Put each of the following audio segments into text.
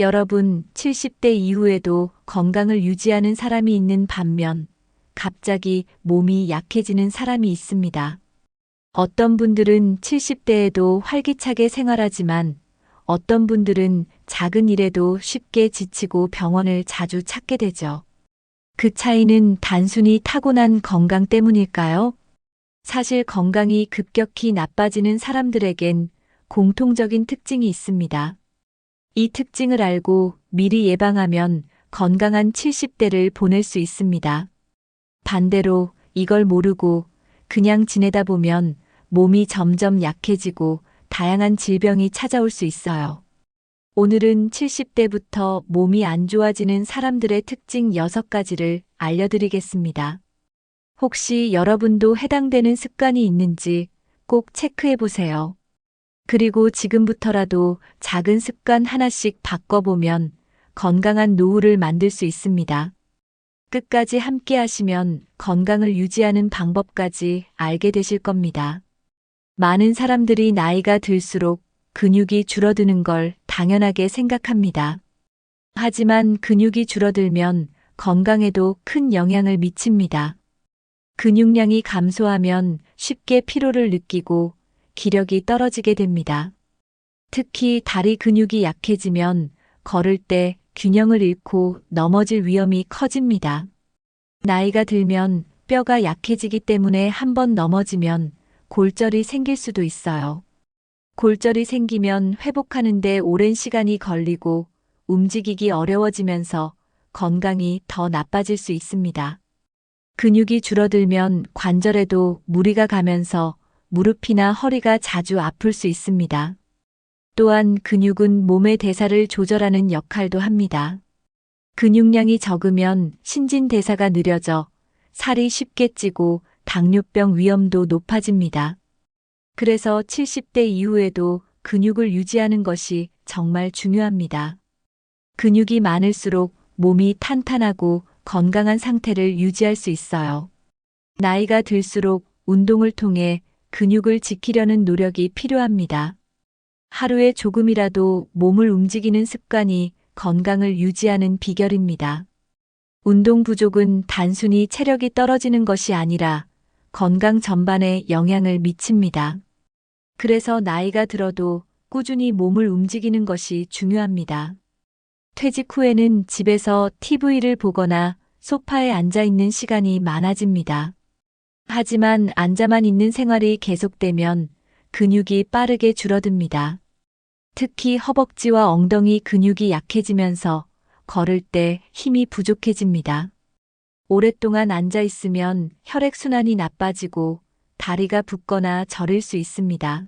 여러분, 70대 이후에도 건강을 유지하는 사람이 있는 반면 갑자기 몸이 약해지는 사람이 있습니다. 어떤 분들은 70대에도 활기차게 생활하지만 어떤 분들은 작은 일에도 쉽게 지치고 병원을 자주 찾게 되죠. 그 차이는 단순히 타고난 건강 때문일까요? 사실 건강이 급격히 나빠지는 사람들에겐 공통적인 특징이 있습니다. 이 특징을 알고 미리 예방하면 건강한 70대를 보낼 수 있습니다. 반대로 이걸 모르고 그냥 지내다 보면 몸이 점점 약해지고 다양한 질병이 찾아올 수 있어요. 오늘은 70대부터 몸이 안 좋아지는 사람들의 특징 6가지를 알려드리겠습니다. 혹시 여러분도 해당되는 습관이 있는지 꼭 체크해 보세요. 그리고 지금부터라도 작은 습관 하나씩 바꿔보면 건강한 노후를 만들 수 있습니다. 끝까지 함께 하시면 건강을 유지하는 방법까지 알게 되실 겁니다. 많은 사람들이 나이가 들수록 근육이 줄어드는 걸 당연하게 생각합니다. 하지만 근육이 줄어들면 건강에도 큰 영향을 미칩니다. 근육량이 감소하면 쉽게 피로를 느끼고 기력이 떨어지게 됩니다. 특히 다리 근육이 약해지면 걸을 때 균형을 잃고 넘어질 위험이 커집니다. 나이가 들면 뼈가 약해지기 때문에 한번 넘어지면 골절이 생길 수도 있어요. 골절이 생기면 회복하는데 오랜 시간이 걸리고 움직이기 어려워지면서 건강이 더 나빠질 수 있습니다. 근육이 줄어들면 관절에도 무리가 가면서 무릎이나 허리가 자주 아플 수 있습니다. 또한 근육은 몸의 대사를 조절하는 역할도 합니다. 근육량이 적으면 신진대사가 느려져 살이 쉽게 찌고 당뇨병 위험도 높아집니다. 그래서 70대 이후에도 근육을 유지하는 것이 정말 중요합니다. 근육이 많을수록 몸이 탄탄하고 건강한 상태를 유지할 수 있어요. 나이가 들수록 운동을 통해 근육을 지키려는 노력이 필요합니다. 하루에 조금이라도 몸을 움직이는 습관이 건강을 유지하는 비결입니다. 운동 부족은 단순히 체력이 떨어지는 것이 아니라 건강 전반에 영향을 미칩니다. 그래서 나이가 들어도 꾸준히 몸을 움직이는 것이 중요합니다. 퇴직 후에는 집에서 TV를 보거나 소파에 앉아 있는 시간이 많아집니다. 하지만 앉아만 있는 생활이 계속되면 근육이 빠르게 줄어듭니다. 특히 허벅지와 엉덩이 근육이 약해지면서 걸을 때 힘이 부족해집니다. 오랫동안 앉아 있으면 혈액순환이 나빠지고 다리가 붓거나 저릴 수 있습니다.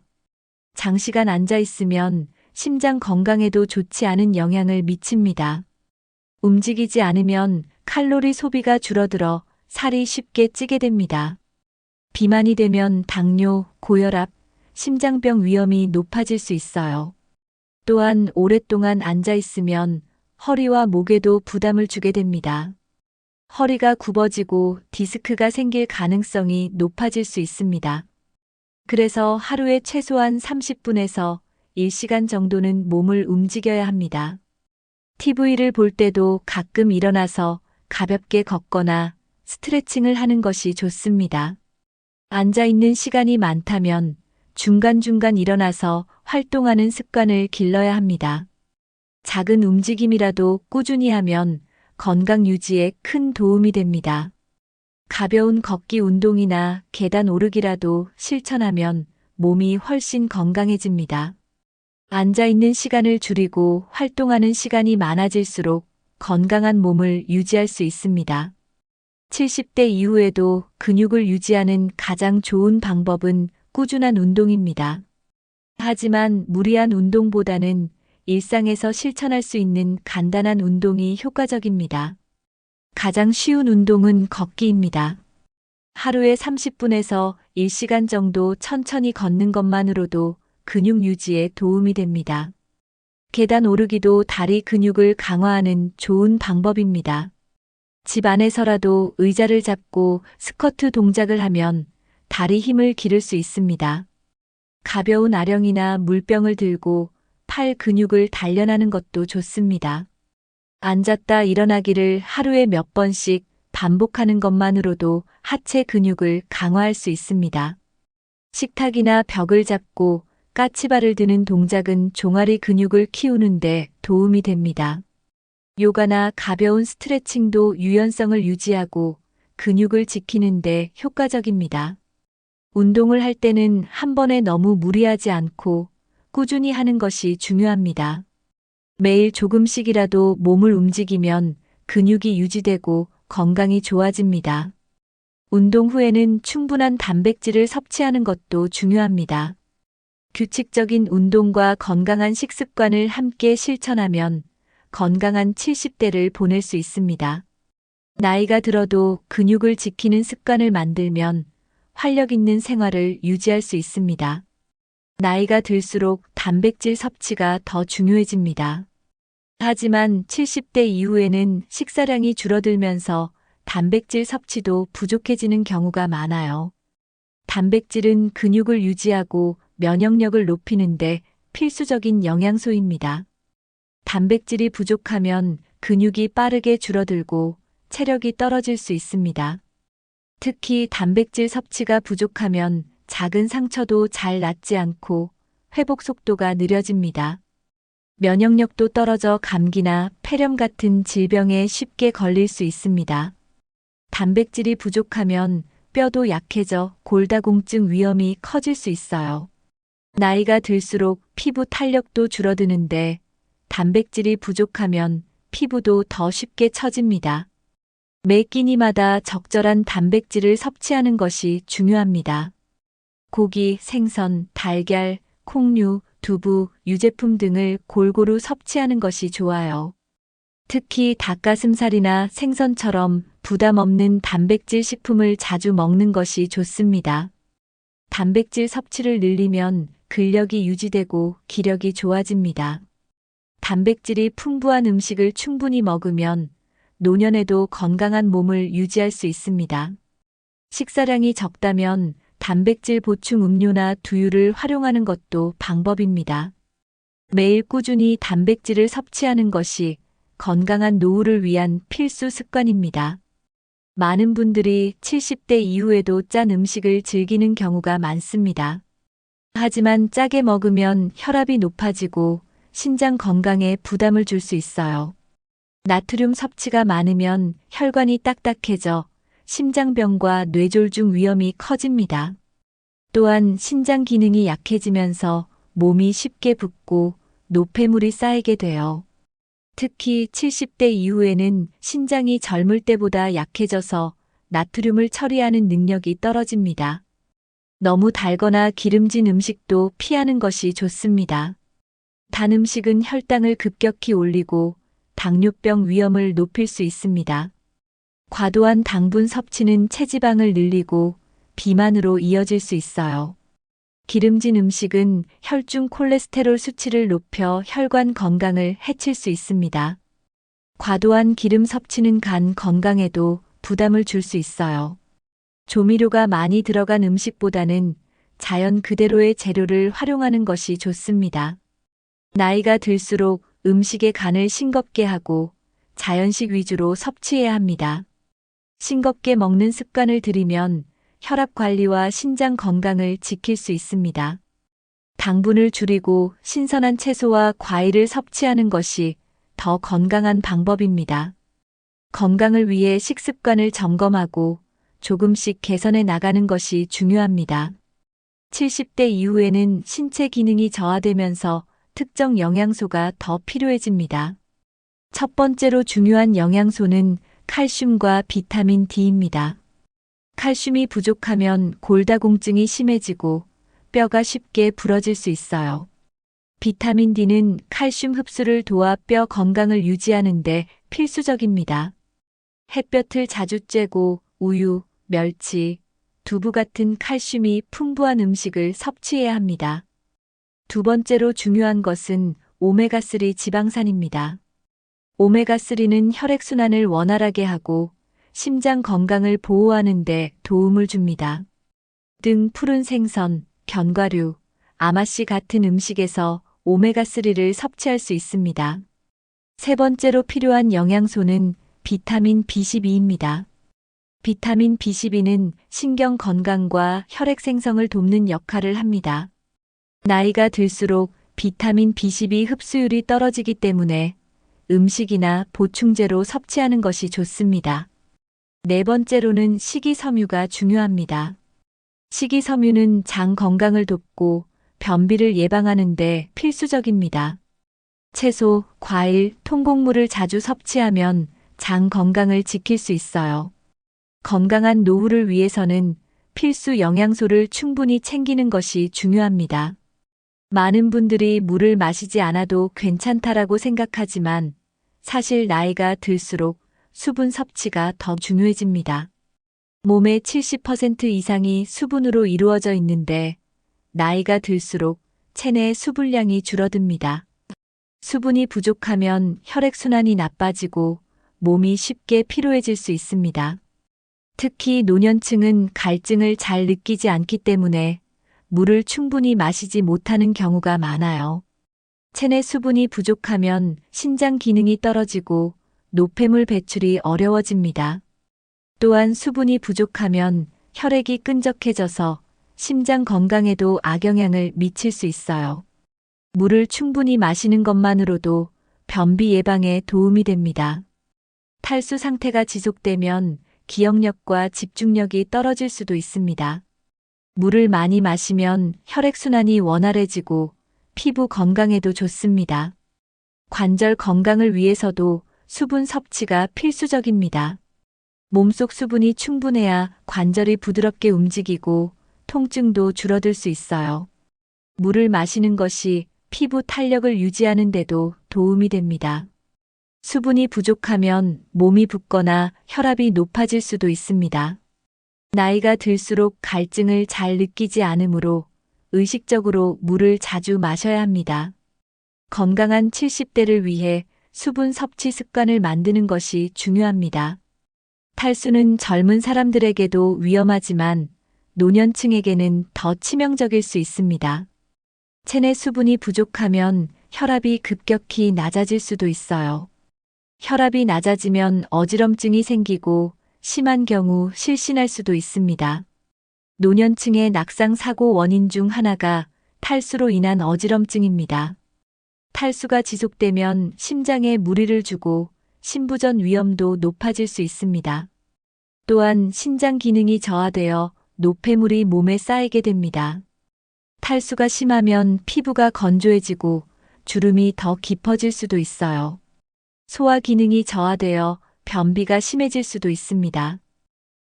장시간 앉아 있으면 심장 건강에도 좋지 않은 영향을 미칩니다. 움직이지 않으면 칼로리 소비가 줄어들어 살이 쉽게 찌게 됩니다. 비만이 되면 당뇨, 고혈압, 심장병 위험이 높아질 수 있어요. 또한 오랫동안 앉아 있으면 허리와 목에도 부담을 주게 됩니다. 허리가 굽어지고 디스크가 생길 가능성이 높아질 수 있습니다. 그래서 하루에 최소한 30분에서 1시간 정도는 몸을 움직여야 합니다. TV를 볼 때도 가끔 일어나서 가볍게 걷거나 스트레칭을 하는 것이 좋습니다. 앉아 있는 시간이 많다면 중간중간 일어나서 활동하는 습관을 길러야 합니다. 작은 움직임이라도 꾸준히 하면 건강 유지에 큰 도움이 됩니다. 가벼운 걷기 운동이나 계단 오르기라도 실천하면 몸이 훨씬 건강해집니다. 앉아 있는 시간을 줄이고 활동하는 시간이 많아질수록 건강한 몸을 유지할 수 있습니다. 70대 이후에도 근육을 유지하는 가장 좋은 방법은 꾸준한 운동입니다. 하지만 무리한 운동보다는 일상에서 실천할 수 있는 간단한 운동이 효과적입니다. 가장 쉬운 운동은 걷기입니다. 하루에 30분에서 1시간 정도 천천히 걷는 것만으로도 근육 유지에 도움이 됩니다. 계단 오르기도 다리 근육을 강화하는 좋은 방법입니다. 집 안에서라도 의자를 잡고 스쿼트 동작을 하면 다리 힘을 기를 수 있습니다. 가벼운 아령이나 물병을 들고 팔 근육을 단련하는 것도 좋습니다. 앉았다 일어나기를 하루에 몇 번씩 반복하는 것만으로도 하체 근육을 강화할 수 있습니다. 식탁이나 벽을 잡고 까치발을 드는 동작은 종아리 근육을 키우는데 도움이 됩니다. 요가나 가벼운 스트레칭도 유연성을 유지하고 근육을 지키는데 효과적입니다. 운동을 할 때는 한 번에 너무 무리하지 않고 꾸준히 하는 것이 중요합니다. 매일 조금씩이라도 몸을 움직이면 근육이 유지되고 건강이 좋아집니다. 운동 후에는 충분한 단백질을 섭취하는 것도 중요합니다. 규칙적인 운동과 건강한 식습관을 함께 실천하면 건강한 70대를 보낼 수 있습니다. 나이가 들어도 근육을 지키는 습관을 만들면 활력 있는 생활을 유지할 수 있습니다. 나이가 들수록 단백질 섭취가 더 중요해집니다. 하지만 70대 이후에는 식사량이 줄어들면서 단백질 섭취도 부족해지는 경우가 많아요. 단백질은 근육을 유지하고 면역력을 높이는데 필수적인 영양소입니다. 단백질이 부족하면 근육이 빠르게 줄어들고 체력이 떨어질 수 있습니다. 특히 단백질 섭취가 부족하면 작은 상처도 잘 낫지 않고 회복 속도가 느려집니다. 면역력도 떨어져 감기나 폐렴 같은 질병에 쉽게 걸릴 수 있습니다. 단백질이 부족하면 뼈도 약해져 골다공증 위험이 커질 수 있어요. 나이가 들수록 피부 탄력도 줄어드는데 단백질이 부족하면 피부도 더 쉽게 처집니다. 매 끼니마다 적절한 단백질을 섭취하는 것이 중요합니다. 고기, 생선, 달걀, 콩류, 두부, 유제품 등을 골고루 섭취하는 것이 좋아요. 특히 닭가슴살이나 생선처럼 부담 없는 단백질 식품을 자주 먹는 것이 좋습니다. 단백질 섭취를 늘리면 근력이 유지되고 기력이 좋아집니다. 단백질이 풍부한 음식을 충분히 먹으면 노년에도 건강한 몸을 유지할 수 있습니다. 식사량이 적다면 단백질 보충 음료나 두유를 활용하는 것도 방법입니다. 매일 꾸준히 단백질을 섭취하는 것이 건강한 노후를 위한 필수 습관입니다. 많은 분들이 70대 이후에도 짠 음식을 즐기는 경우가 많습니다. 하지만 짜게 먹으면 혈압이 높아지고 신장 건강에 부담을 줄 수 있어요. 나트륨 섭취가 많으면 혈관이 딱딱해져 심장병과 뇌졸중 위험이 커집니다. 또한 신장 기능이 약해지면서 몸이 쉽게 붓고 노폐물이 쌓이게 돼요. 특히 70대 이후에는 신장이 젊을 때보다 약해져서 나트륨을 처리하는 능력이 떨어집니다. 너무 달거나 기름진 음식도 피하는 것이 좋습니다. 단 음식은 혈당을 급격히 올리고 당뇨병 위험을 높일 수 있습니다. 과도한 당분 섭취는 체지방을 늘리고 비만으로 이어질 수 있어요. 기름진 음식은 혈중 콜레스테롤 수치를 높여 혈관 건강을 해칠 수 있습니다. 과도한 기름 섭취는 간 건강에도 부담을 줄 수 있어요. 조미료가 많이 들어간 음식보다는 자연 그대로의 재료를 활용하는 것이 좋습니다. 나이가 들수록 음식의 간을 싱겁게 하고 자연식 위주로 섭취해야 합니다. 싱겁게 먹는 습관을 들이면 혈압 관리와 신장 건강을 지킬 수 있습니다. 당분을 줄이고 신선한 채소와 과일을 섭취하는 것이 더 건강한 방법입니다. 건강을 위해 식습관을 점검하고 조금씩 개선해 나가는 것이 중요합니다. 70대 이후에는 신체 기능이 저하되면서 특정 영양소가 더 필요해집니다. 첫 번째로 중요한 영양소는 칼슘과 비타민 D입니다. 칼슘이 부족하면 골다공증이 심해지고 뼈가 쉽게 부러질 수 있어요. 비타민 D는 칼슘 흡수를 도와 뼈 건강을 유지하는 데 필수적입니다. 햇볕을 자주 쬐고 우유, 멸치, 두부 같은 칼슘이 풍부한 음식을 섭취해야 합니다. 두 번째로 중요한 것은 오메가3 지방산입니다. 오메가3는 혈액순환을 원활하게 하고 심장 건강을 보호하는 데 도움을 줍니다. 등 푸른 생선, 견과류, 아마씨 같은 음식에서 오메가3를 섭취할 수 있습니다. 세 번째로 필요한 영양소는 비타민 B12입니다. 비타민 B12는 신경 건강과 혈액 생성을 돕는 역할을 합니다. 나이가 들수록 비타민 B12 흡수율이 떨어지기 때문에 음식이나 보충제로 섭취하는 것이 좋습니다. 네 번째로는 식이섬유가 중요합니다. 식이섬유는 장 건강을 돕고 변비를 예방하는 데 필수적입니다. 채소, 과일, 통곡물을 자주 섭취하면 장 건강을 지킬 수 있어요. 건강한 노후를 위해서는 필수 영양소를 충분히 챙기는 것이 중요합니다. 많은 분들이 물을 마시지 않아도 괜찮다라고 생각하지만 사실 나이가 들수록 수분 섭취가 더 중요해집니다. 몸의 70% 이상이 수분으로 이루어져 있는데 나이가 들수록 체내 수분량이 줄어듭니다. 수분이 부족하면 혈액순환이 나빠지고 몸이 쉽게 피로해질 수 있습니다. 특히 노년층은 갈증을 잘 느끼지 않기 때문에 물을 충분히 마시지 못하는 경우가 많아요. 체내 수분이 부족하면 신장 기능이 떨어지고 노폐물 배출이 어려워집니다. 또한 수분이 부족하면 혈액이 끈적해져서 심장 건강에도 악영향을 미칠 수 있어요. 물을 충분히 마시는 것만으로도 변비 예방에 도움이 됩니다. 탈수 상태가 지속되면 기억력과 집중력이 떨어질 수도 있습니다. 물을 많이 마시면 혈액순환이 원활해지고 피부 건강에도 좋습니다. 관절 건강을 위해서도 수분 섭취가 필수적입니다. 몸속 수분이 충분해야 관절이 부드럽게 움직이고 통증도 줄어들 수 있어요. 물을 마시는 것이 피부 탄력을 유지하는 데도 도움이 됩니다. 수분이 부족하면 몸이 붓거나 혈압이 높아질 수도 있습니다. 나이가 들수록 갈증을 잘 느끼지 않으므로 의식적으로 물을 자주 마셔야 합니다. 건강한 70대를 위해 수분 섭취 습관을 만드는 것이 중요합니다. 탈수는 젊은 사람들에게도 위험하지만 노년층에게는 더 치명적일 수 있습니다. 체내 수분이 부족하면 혈압이 급격히 낮아질 수도 있어요. 혈압이 낮아지면 어지럼증이 생기고 심한 경우 실신할 수도 있습니다. 노년층의 낙상 사고 원인 중 하나가 탈수로 인한 어지럼증입니다. 탈수가 지속되면 심장에 무리를 주고 심부전 위험도 높아질 수 있습니다. 또한 신장 기능이 저하되어 노폐물이 몸에 쌓이게 됩니다. 탈수가 심하면 피부가 건조해지고 주름이 더 깊어질 수도 있어요. 소화 기능이 저하되어 변비가 심해질 수도 있습니다.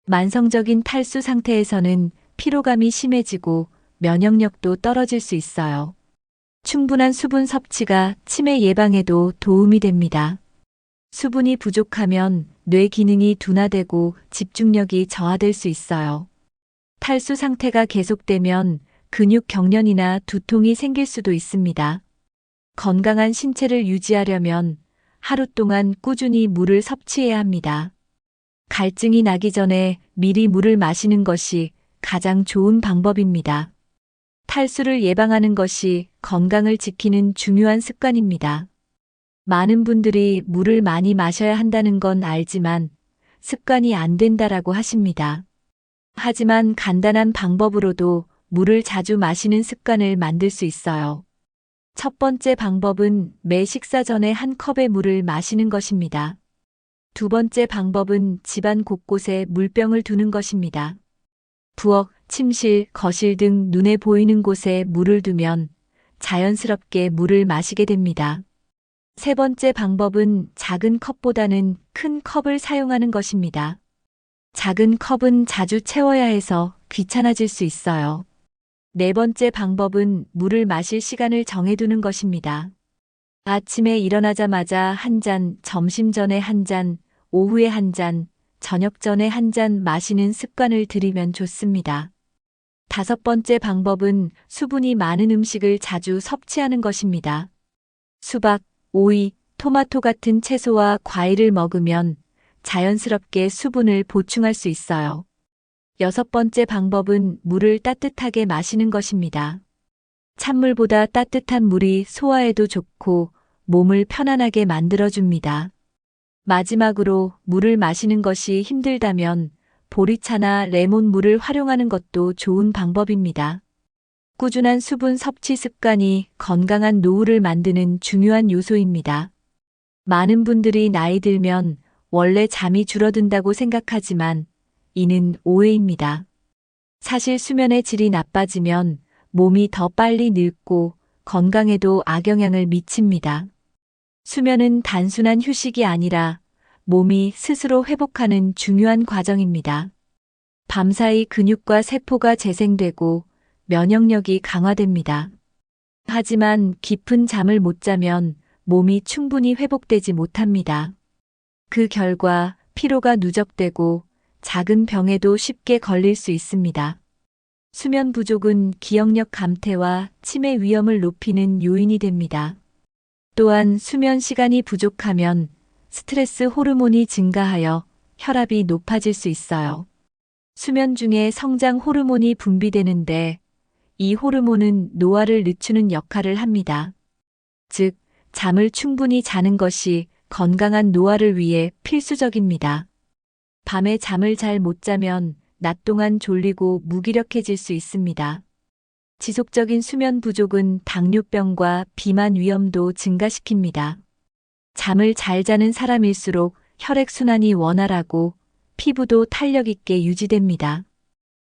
만성적인 탈수 상태에서는 피로감이 심해지고 면역력도 떨어질 수 있어요. 충분한 수분 섭취가 치매 예방에도 도움이 됩니다. 수분이 부족하면 뇌 기능이 둔화되고 집중력이 저하될 수 있어요. 탈수 상태가 계속되면 근육 경련이나 두통이 생길 수도 있습니다. 건강한 신체를 유지하려면 하루 동안 꾸준히 물을 섭취해야 합니다. 갈증이 나기 전에 미리 물을 마시는 것이 가장 좋은 방법입니다. 탈수를 예방하는 것이 건강을 지키는 중요한 습관입니다. 많은 분들이 물을 많이 마셔야 한다는 건 알지만 습관이 안 된다라고 하십니다. 하지만 간단한 방법으로도 물을 자주 마시는 습관을 만들 수 있어요. 첫 번째 방법은 매 식사 전에 한 컵의 물을 마시는 것입니다. 두 번째 방법은 집안 곳곳에 물병을 두는 것입니다. 부엌, 침실, 거실 등 눈에 보이는 곳에 물을 두면 자연스럽게 물을 마시게 됩니다. 세 번째 방법은 작은 컵보다는 큰 컵을 사용하는 것입니다. 작은 컵은 자주 채워야 해서 귀찮아질 수 있어요. 네 번째 방법은 물을 마실 시간을 정해두는 것입니다. 아침에 일어나자마자 한 잔, 점심 전에 한 잔, 오후에 한 잔, 저녁 전에 한 잔 마시는 습관을 들이면 좋습니다. 다섯 번째 방법은 수분이 많은 음식을 자주 섭취하는 것입니다. 수박, 오이, 토마토 같은 채소와 과일을 먹으면 자연스럽게 수분을 보충할 수 있어요. 여섯 번째 방법은 물을 따뜻하게 마시는 것입니다. 찬물보다 따뜻한 물이 소화에도 좋고 몸을 편안하게 만들어줍니다. 마지막으로 물을 마시는 것이 힘들다면 보리차나 레몬물을 활용하는 것도 좋은 방법입니다. 꾸준한 수분 섭취 습관이 건강한 노후를 만드는 중요한 요소입니다. 많은 분들이 나이 들면 원래 잠이 줄어든다고 생각하지만 이는 오해입니다. 사실 수면의 질이 나빠지면 몸이 더 빨리 늙고 건강에도 악영향을 미칩니다. 수면은 단순한 휴식이 아니라 몸이 스스로 회복하는 중요한 과정입니다. 밤사이 근육과 세포가 재생되고 면역력이 강화됩니다. 하지만 깊은 잠을 못 자면 몸이 충분히 회복되지 못합니다. 그 결과 피로가 누적되고 작은 병에도 쉽게 걸릴 수 있습니다. 수면 부족은 기억력 감퇴와 치매 위험을 높이는 요인이 됩니다. 또한 수면 시간이 부족하면 스트레스 호르몬이 증가하여 혈압이 높아질 수 있어요. 수면 중에 성장 호르몬이 분비되는데 이 호르몬은 노화를 늦추는 역할을 합니다. 즉, 잠을 충분히 자는 것이 건강한 노화를 위해 필수적입니다. 밤에 잠을 잘 못 자면 낮 동안 졸리고 무기력해질 수 있습니다. 지속적인 수면 부족은 당뇨병과 비만 위험도 증가시킵니다. 잠을 잘 자는 사람일수록 혈액순환이 원활하고 피부도 탄력 있게 유지됩니다.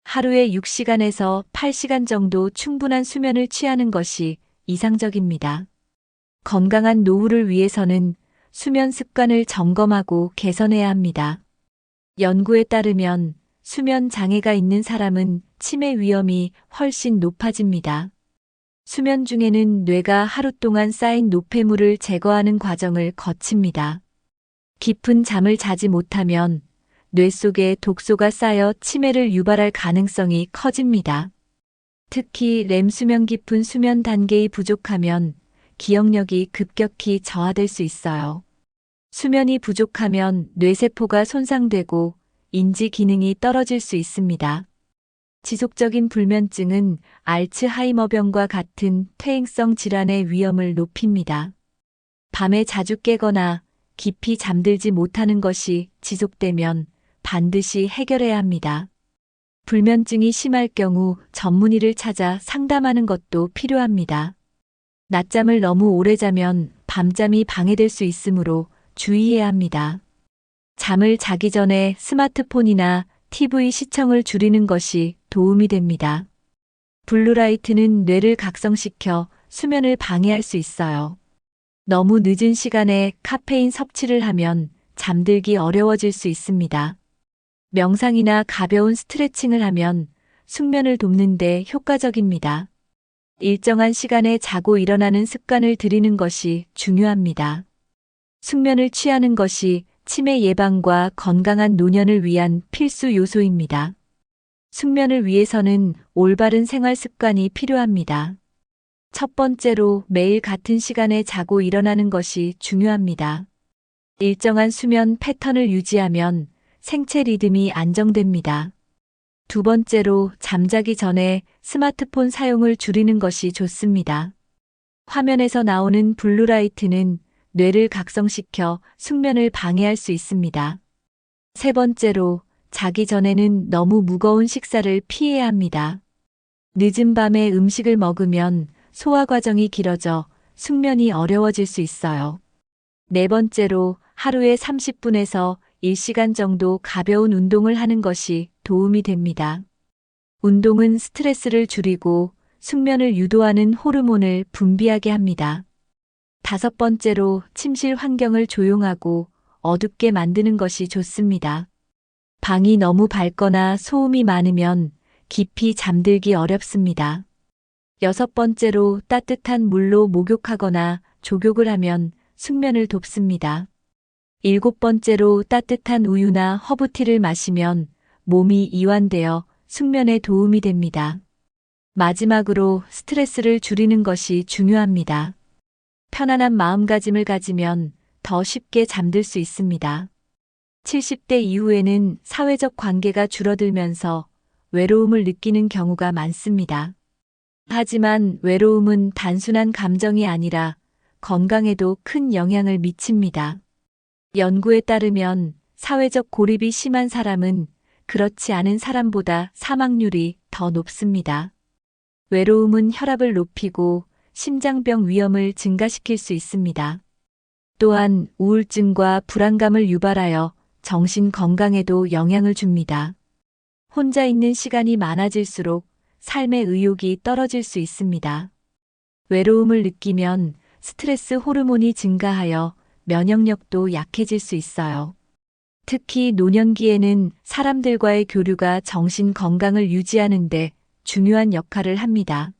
하루에 6시간에서 8시간 정도 충분한 수면을 취하는 것이 이상적입니다. 건강한 노후를 위해서는 수면 습관을 점검하고 개선해야 합니다. 연구에 따르면 수면 장애가 있는 사람은 치매 위험이 훨씬 높아집니다. 수면 중에는 뇌가 하루 동안 쌓인 노폐물을 제거하는 과정을 거칩니다. 깊은 잠을 자지 못하면 뇌 속에 독소가 쌓여 치매를 유발할 가능성이 커집니다. 특히 렘 수면 깊은 수면 단계이 부족하면 기억력이 급격히 저하될 수 있어요. 수면이 부족하면 뇌세포가 손상되고 인지 기능이 떨어질 수 있습니다. 지속적인 불면증은 알츠하이머병과 같은 퇴행성 질환의 위험을 높입니다. 밤에 자주 깨거나 깊이 잠들지 못하는 것이 지속되면 반드시 해결해야 합니다. 불면증이 심할 경우 전문의를 찾아 상담하는 것도 필요합니다. 낮잠을 너무 오래 자면 밤잠이 방해될 수 있으므로 주의해야 합니다. 잠을 자기 전에 스마트폰이나 TV 시청을 줄이는 것이 도움이 됩니다. 블루라이트는 뇌를 각성시켜 수면을 방해할 수 있어요. 너무 늦은 시간에 카페인 섭취를 하면 잠들기 어려워질 수 있습니다. 명상이나 가벼운 스트레칭을 하면 숙면을 돕는 데 효과적입니다. 일정한 시간에 자고 일어나는 습관을 들이는 것이 중요합니다. 숙면을 취하는 것이 치매 예방과 건강한 노년을 위한 필수 요소입니다. 숙면을 위해서는 올바른 생활 습관이 필요합니다. 첫 번째로 매일 같은 시간에 자고 일어나는 것이 중요합니다. 일정한 수면 패턴을 유지하면 생체 리듬이 안정됩니다. 두 번째로 잠자기 전에 스마트폰 사용을 줄이는 것이 좋습니다. 화면에서 나오는 블루라이트는 뇌를 각성시켜 숙면을 방해할 수 있습니다. 세 번째로 자기 전에는 너무 무거운 식사를 피해야 합니다. 늦은 밤에 음식을 먹으면 소화 과정이 길어져 숙면이 어려워질 수 있어요. 네 번째로 하루에 30분에서 1시간 정도 가벼운 운동을 하는 것이 도움이 됩니다. 운동은 스트레스를 줄이고 숙면을 유도하는 호르몬을 분비하게 합니다. 다섯 번째로 침실 환경을 조용하고 어둡게 만드는 것이 좋습니다. 방이 너무 밝거나 소음이 많으면 깊이 잠들기 어렵습니다. 여섯 번째로 따뜻한 물로 목욕하거나 족욕을 하면 숙면을 돕습니다. 일곱 번째로 따뜻한 우유나 허브티를 마시면 몸이 이완되어 숙면에 도움이 됩니다. 마지막으로 스트레스를 줄이는 것이 중요합니다. 편안한 마음가짐을 가지면 더 쉽게 잠들 수 있습니다. 70대 이후에는 사회적 관계가 줄어들면서 외로움을 느끼는 경우가 많습니다. 하지만 외로움은 단순한 감정이 아니라 건강에도 큰 영향을 미칩니다. 연구에 따르면 사회적 고립이 심한 사람은 그렇지 않은 사람보다 사망률이 더 높습니다. 외로움은 혈압을 높이고 심장병 위험을 증가시킬 수 있습니다. 또한 우울증과 불안감을 유발하여 정신 건강에도 영향을 줍니다. 혼자 있는 시간이 많아질수록 삶의 의욕이 떨어질 수 있습니다. 외로움을 느끼면 스트레스 호르몬이 증가하여 면역력도 약해질 수 있어요. 특히 노년기에는 사람들과의 교류가 정신 건강을 유지하는 데 중요한 역할을 합니다.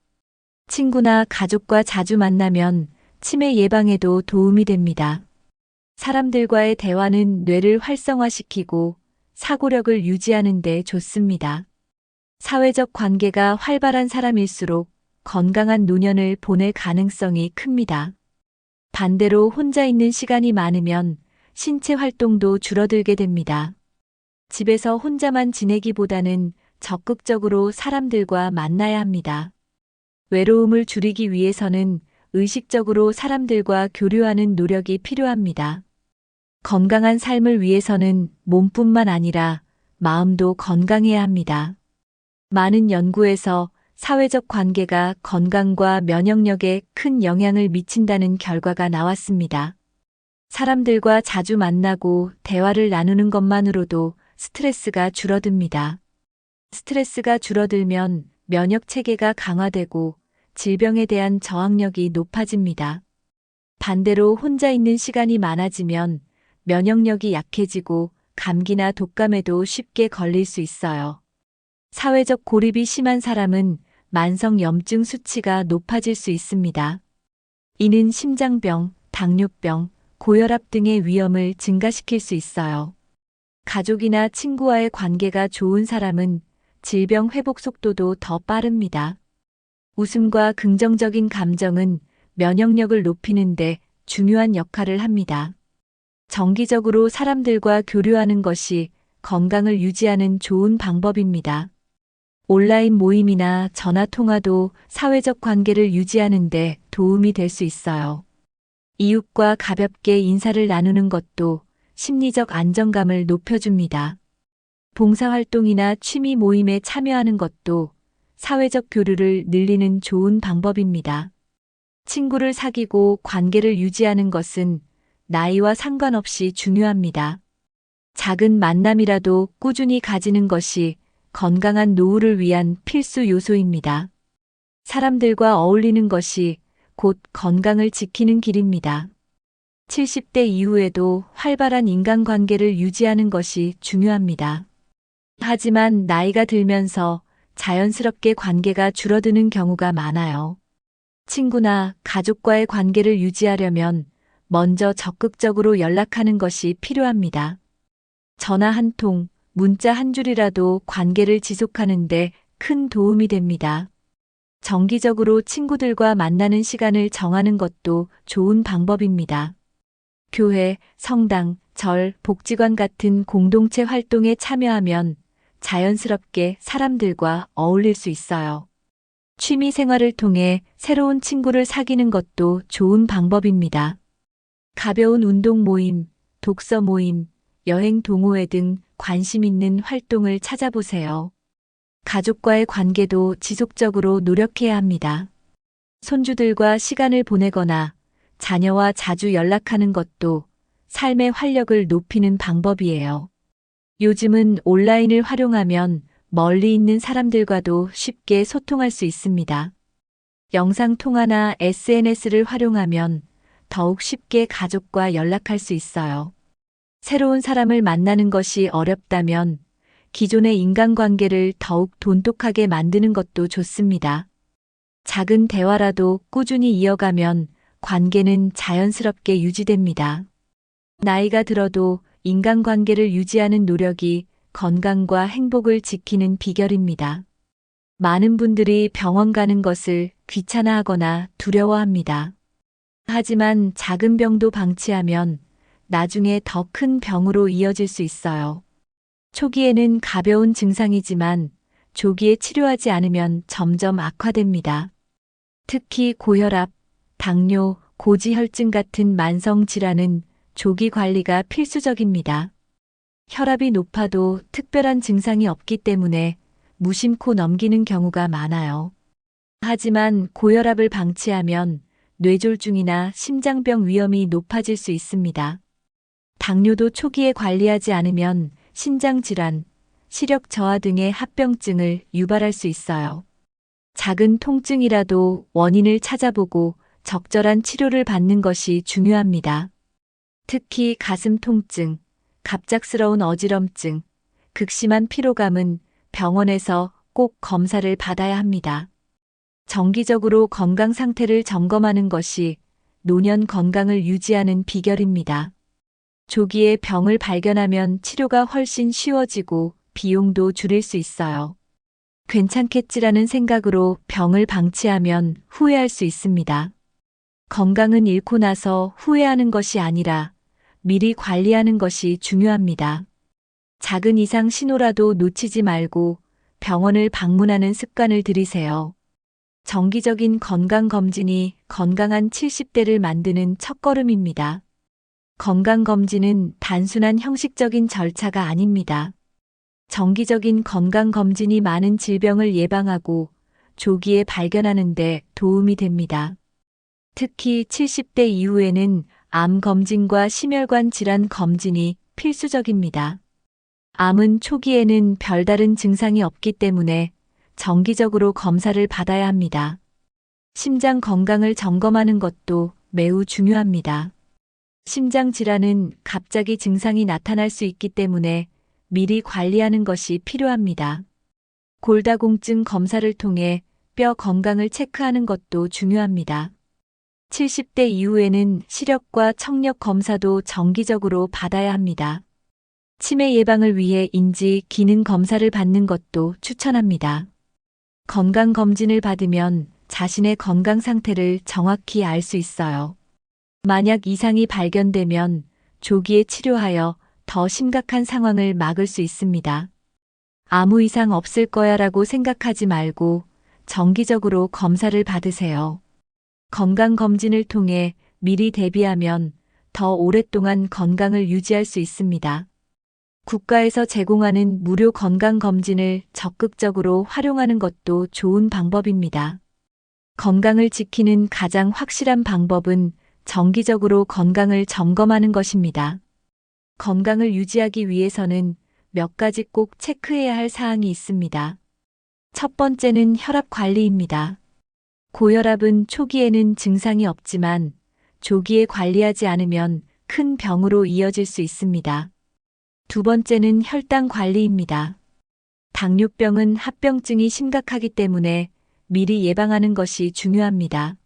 친구나 가족과 자주 만나면 치매 예방에도 도움이 됩니다. 사람들과의 대화는 뇌를 활성화시키고 사고력을 유지하는 데 좋습니다. 사회적 관계가 활발한 사람일수록 건강한 노년을 보낼 가능성이 큽니다. 반대로 혼자 있는 시간이 많으면 신체 활동도 줄어들게 됩니다. 집에서 혼자만 지내기보다는 적극적으로 사람들과 만나야 합니다. 외로움을 줄이기 위해서는 의식적으로 사람들과 교류하는 노력이 필요합니다. 건강한 삶을 위해서는 몸뿐만 아니라 마음도 건강해야 합니다. 많은 연구에서 사회적 관계가 건강과 면역력에 큰 영향을 미친다는 결과가 나왔습니다. 사람들과 자주 만나고 대화를 나누는 것만으로도 스트레스가 줄어듭니다. 스트레스가 줄어들면 면역 체계가 강화되고 질병에 대한 저항력이 높아집니다. 반대로 혼자 있는 시간이 많아지면 면역력이 약해지고 감기나 독감에도 쉽게 걸릴 수 있어요. 사회적 고립이 심한 사람은 만성 염증 수치가 높아질 수 있습니다. 이는 심장병, 당뇨병, 고혈압 등의 위험을 증가시킬 수 있어요. 가족이나 친구와의 관계가 좋은 사람은 질병 회복 속도도 더 빠릅니다. 웃음과 긍정적인 감정은 면역력을 높이는 데 중요한 역할을 합니다. 정기적으로 사람들과 교류하는 것이 건강을 유지하는 좋은 방법입니다. 온라인 모임이나 전화 통화도 사회적 관계를 유지하는 데 도움이 될 수 있어요. 이웃과 가볍게 인사를 나누는 것도 심리적 안정감을 높여줍니다. 봉사활동이나 취미 모임에 참여하는 것도 사회적 교류를 늘리는 좋은 방법입니다. 친구를 사귀고 관계를 유지하는 것은 나이와 상관없이 중요합니다. 작은 만남이라도 꾸준히 가지는 것이 건강한 노후를 위한 필수 요소입니다. 사람들과 어울리는 것이 곧 건강을 지키는 길입니다. 70대 이후에도 활발한 인간관계를 유지하는 것이 중요합니다. 하지만 나이가 들면서 자연스럽게 관계가 줄어드는 경우가 많아요. 친구나 가족과의 관계를 유지하려면 먼저 적극적으로 연락하는 것이 필요합니다. 전화 한 통, 문자 한 줄이라도 관계를 지속하는 데 큰 도움이 됩니다. 정기적으로 친구들과 만나는 시간을 정하는 것도 좋은 방법입니다. 교회, 성당, 절, 복지관 같은 공동체 활동에 참여하면 자연스럽게 사람들과 어울릴 수 있어요. 취미 생활을 통해 새로운 친구를 사귀는 것도 좋은 방법입니다. 가벼운 운동 모임, 독서 모임, 여행 동호회 등 관심 있는 활동을 찾아보세요. 가족과의 관계도 지속적으로 노력해야 합니다. 손주들과 시간을 보내거나 자녀와 자주 연락하는 것도 삶의 활력을 높이는 방법이에요. 요즘은 온라인을 활용하면 멀리 있는 사람들과도 쉽게 소통할 수 있습니다. 영상통화나 SNS를 활용하면 더욱 쉽게 가족과 연락할 수 있어요. 새로운 사람을 만나는 것이 어렵다면 기존의 인간관계를 더욱 돈독하게 만드는 것도 좋습니다. 작은 대화라도 꾸준히 이어가면 관계는 자연스럽게 유지됩니다. 나이가 들어도 인간관계를 유지하는 노력이 건강과 행복을 지키는 비결입니다. 많은 분들이 병원 가는 것을 귀찮아하거나 두려워합니다. 하지만 작은 병도 방치하면 나중에 더 큰 병으로 이어질 수 있어요. 초기에는 가벼운 증상이지만 조기에 치료하지 않으면 점점 악화됩니다. 특히 고혈압, 당뇨, 고지혈증 같은 만성 질환은 조기 관리가 필수적입니다. 혈압이 높아도 특별한 증상이 없기 때문에 무심코 넘기는 경우가 많아요. 하지만 고혈압을 방치하면 뇌졸중이나 심장병 위험이 높아질 수 있습니다. 당뇨도 초기에 관리하지 않으면 신장질환, 시력 저하 등의 합병증을 유발할 수 있어요. 작은 통증이라도 원인을 찾아보고 적절한 치료를 받는 것이 중요합니다. 특히 가슴 통증, 갑작스러운 어지럼증, 극심한 피로감은 병원에서 꼭 검사를 받아야 합니다. 정기적으로 건강 상태를 점검하는 것이 노년 건강을 유지하는 비결입니다. 조기에 병을 발견하면 치료가 훨씬 쉬워지고 비용도 줄일 수 있어요. 괜찮겠지라는 생각으로 병을 방치하면 후회할 수 있습니다. 건강은 잃고 나서 후회하는 것이 아니라 미리 관리하는 것이 중요합니다. 작은 이상 신호라도 놓치지 말고 병원을 방문하는 습관을 들이세요. 정기적인 건강검진이 건강한 70대를 만드는 첫걸음입니다. 건강검진은 단순한 형식적인 절차가 아닙니다. 정기적인 건강검진이 많은 질병을 예방하고 조기에 발견하는 데 도움이 됩니다. 특히 70대 이후에는 암 검진과 심혈관 질환 검진이 필수적입니다. 암은 초기에는 별다른 증상이 없기 때문에 정기적으로 검사를 받아야 합니다. 심장 건강을 점검하는 것도 매우 중요합니다. 심장 질환은 갑자기 증상이 나타날 수 있기 때문에 미리 관리하는 것이 필요합니다. 골다공증 검사를 통해 뼈 건강을 체크하는 것도 중요합니다. 70대 이후에는 시력과 청력 검사도 정기적으로 받아야 합니다. 치매 예방을 위해 인지 기능 검사를 받는 것도 추천합니다. 건강검진을 받으면 자신의 건강 상태를 정확히 알 수 있어요. 만약 이상이 발견되면 조기에 치료하여 더 심각한 상황을 막을 수 있습니다. 아무 이상 없을 거야라고 생각하지 말고 정기적으로 검사를 받으세요. 건강검진을 통해 미리 대비하면 더 오랫동안 건강을 유지할 수 있습니다. 국가에서 제공하는 무료 건강검진을 적극적으로 활용하는 것도 좋은 방법입니다. 건강을 지키는 가장 확실한 방법은 정기적으로 건강을 점검하는 것입니다. 건강을 유지하기 위해서는 몇 가지 꼭 체크해야 할 사항이 있습니다. 첫 번째는 혈압 관리입니다. 고혈압은 초기에는 증상이 없지만 조기에 관리하지 않으면 큰 병으로 이어질 수 있습니다. 두 번째는 혈당 관리입니다. 당뇨병은 합병증이 심각하기 때문에 미리 예방하는 것이 중요합니다.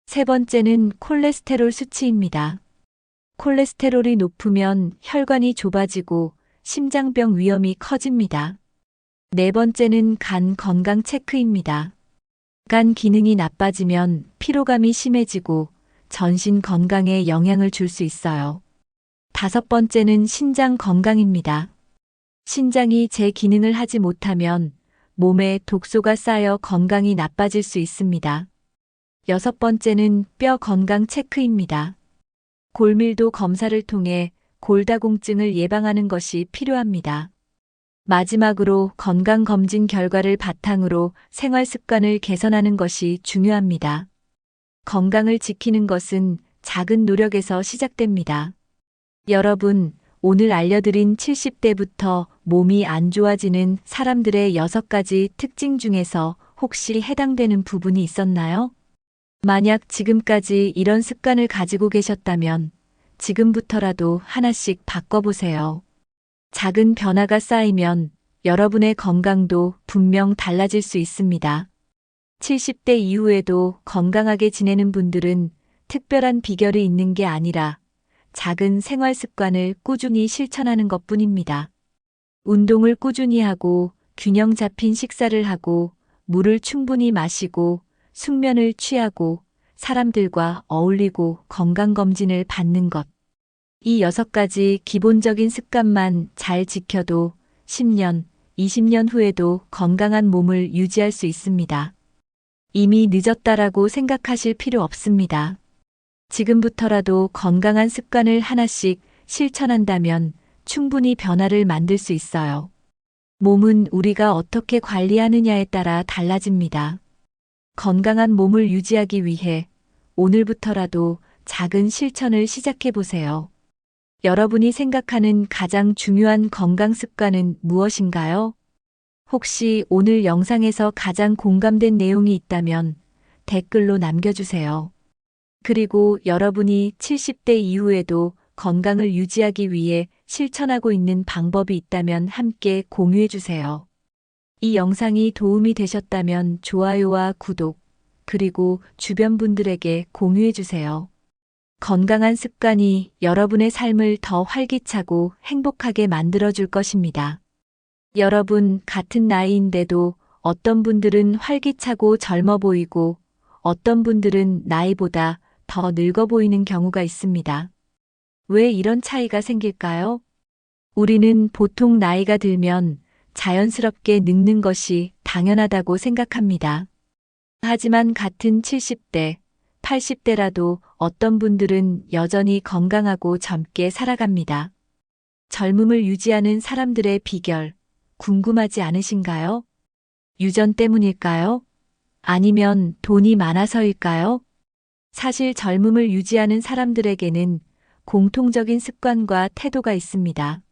세 번째는 콜레스테롤 수치입니다. 콜레스테롤이 높으면 혈관이 좁아지고 심장병 위험이 커집니다. 네 번째는 간 건강 체크입니다. 간 기능이 나빠지면 피로감이 심해지고 전신 건강에 영향을 줄 수 있어요. 다섯 번째는 신장 건강입니다. 신장이 제 기능을 하지 못하면 몸에 독소가 쌓여 건강이 나빠질 수 있습니다. 여섯 번째는 뼈 건강 체크입니다. 골밀도 검사를 통해 골다공증을 예방하는 것이 필요합니다. 마지막으로 건강검진 결과를 바탕으로 생활 습관을 개선하는 것이 중요합니다. 건강을 지키는 것은 작은 노력에서 시작됩니다. 여러분, 오늘 알려드린 70대부터 몸이 안 좋아지는 사람들의 6가지 특징 중에서 혹시 해당되는 부분이 있었나요? 만약 지금까지 이런 습관을 가지고 계셨다면 지금부터라도 하나씩 바꿔보세요. 작은 변화가 쌓이면 여러분의 건강도 분명 달라질 수 있습니다. 70대 이후에도 건강하게 지내는 분들은 특별한 비결이 있는 게 아니라 작은 생활 습관을 꾸준히 실천하는 것뿐입니다. 운동을 꾸준히 하고 균형 잡힌 식사를 하고 물을 충분히 마시고 숙면을 취하고 사람들과 어울리고 건강검진을 받는 것. 이 6가지 기본적인 습관만 잘 지켜도 10년, 20년 후에도 건강한 몸을 유지할 수 있습니다. 이미 늦었다라고 생각하실 필요 없습니다. 지금부터라도 건강한 습관을 하나씩 실천한다면 충분히 변화를 만들 수 있어요. 몸은 우리가 어떻게 관리하느냐에 따라 달라집니다. 건강한 몸을 유지하기 위해 오늘부터라도 작은 실천을 시작해 보세요. 여러분이 생각하는 가장 중요한 건강 습관은 무엇인가요? 혹시 오늘 영상에서 가장 공감된 내용이 있다면 댓글로 남겨주세요. 그리고 여러분이 70대 이후에도 건강을 유지하기 위해 실천하고 있는 방법이 있다면 함께 공유해 주세요. 이 영상이 도움이 되셨다면 좋아요와 구독, 그리고 주변 분들에게 공유해 주세요. 건강한 습관이 여러분의 삶을 더 활기차고 행복하게 만들어 줄 것입니다. 여러분 같은 나이인데도 어떤 분들은 활기차고 젊어 보이고 어떤 분들은 나이보다 더 늙어 보이는 경우가 있습니다. 왜 이런 차이가 생길까요? 우리는 보통 나이가 들면 자연스럽게 늙는 것이 당연하다고 생각합니다. 하지만 같은 70대, 80대라도 어떤 분들은 여전히 건강하고 젊게 살아갑니다. 젊음을 유지하는 사람들의 비결, 궁금하지 않으신가요? 유전 때문일까요? 아니면 돈이 많아서일까요? 사실 젊음을 유지하는 사람들에게는 공통적인 습관과 태도가 있습니다.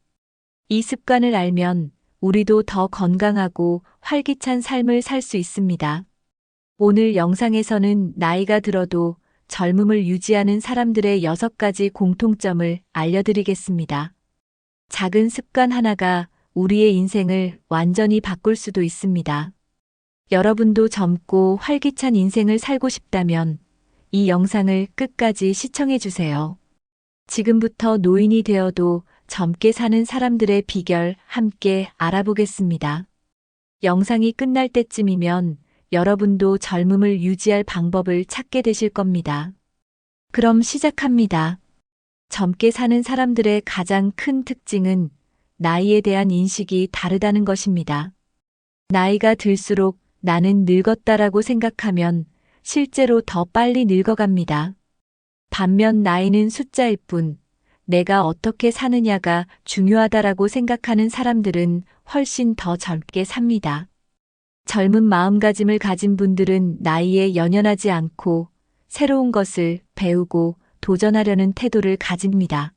이 습관을 알면 우리도 더 건강하고 활기찬 삶을 살 수 있습니다. 오늘 영상에서는 나이가 들어도 젊음을 유지하는 사람들의 6가지 공통점을 알려드리겠습니다. 작은 습관 하나가 우리의 인생을 완전히 바꿀 수도 있습니다. 여러분도 젊고 활기찬 인생을 살고 싶다면 이 영상을 끝까지 시청해 주세요. 지금부터 노인이 되어도 젊게 사는 사람들의 비결 함께 알아보겠습니다. 영상이 끝날 때쯤이면 여러분도 젊음을 유지할 방법을 찾게 되실 겁니다. 그럼 시작합니다. 젊게 사는 사람들의 가장 큰 특징은 나이에 대한 인식이 다르다는 것입니다. 나이가 들수록 나는 늙었다라고 생각하면 실제로 더 빨리 늙어갑니다. 반면 나이는 숫자일 뿐, 내가 어떻게 사느냐가 중요하다라고 생각하는 사람들은 훨씬 더 젊게 삽니다. 젊은 마음가짐을 가진 분들은 나이에 연연하지 않고 새로운 것을 배우고 도전하려는 태도를 가집니다.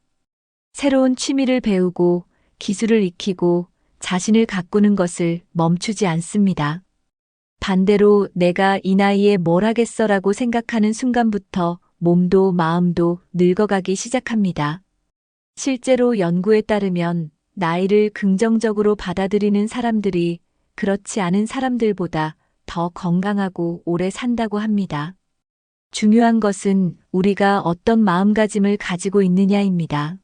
새로운 취미를 배우고 기술을 익히고 자신을 가꾸는 것을 멈추지 않습니다. 반대로 내가 이 나이에 뭘 하겠어라고 생각하는 순간부터 몸도 마음도 늙어가기 시작합니다. 실제로 연구에 따르면 나이를 긍정적으로 받아들이는 사람들이 그렇지 않은 사람들보다 더 건강하고 오래 산다고 합니다. 중요한 것은 우리가 어떤 마음가짐을 가지고 있느냐입니다.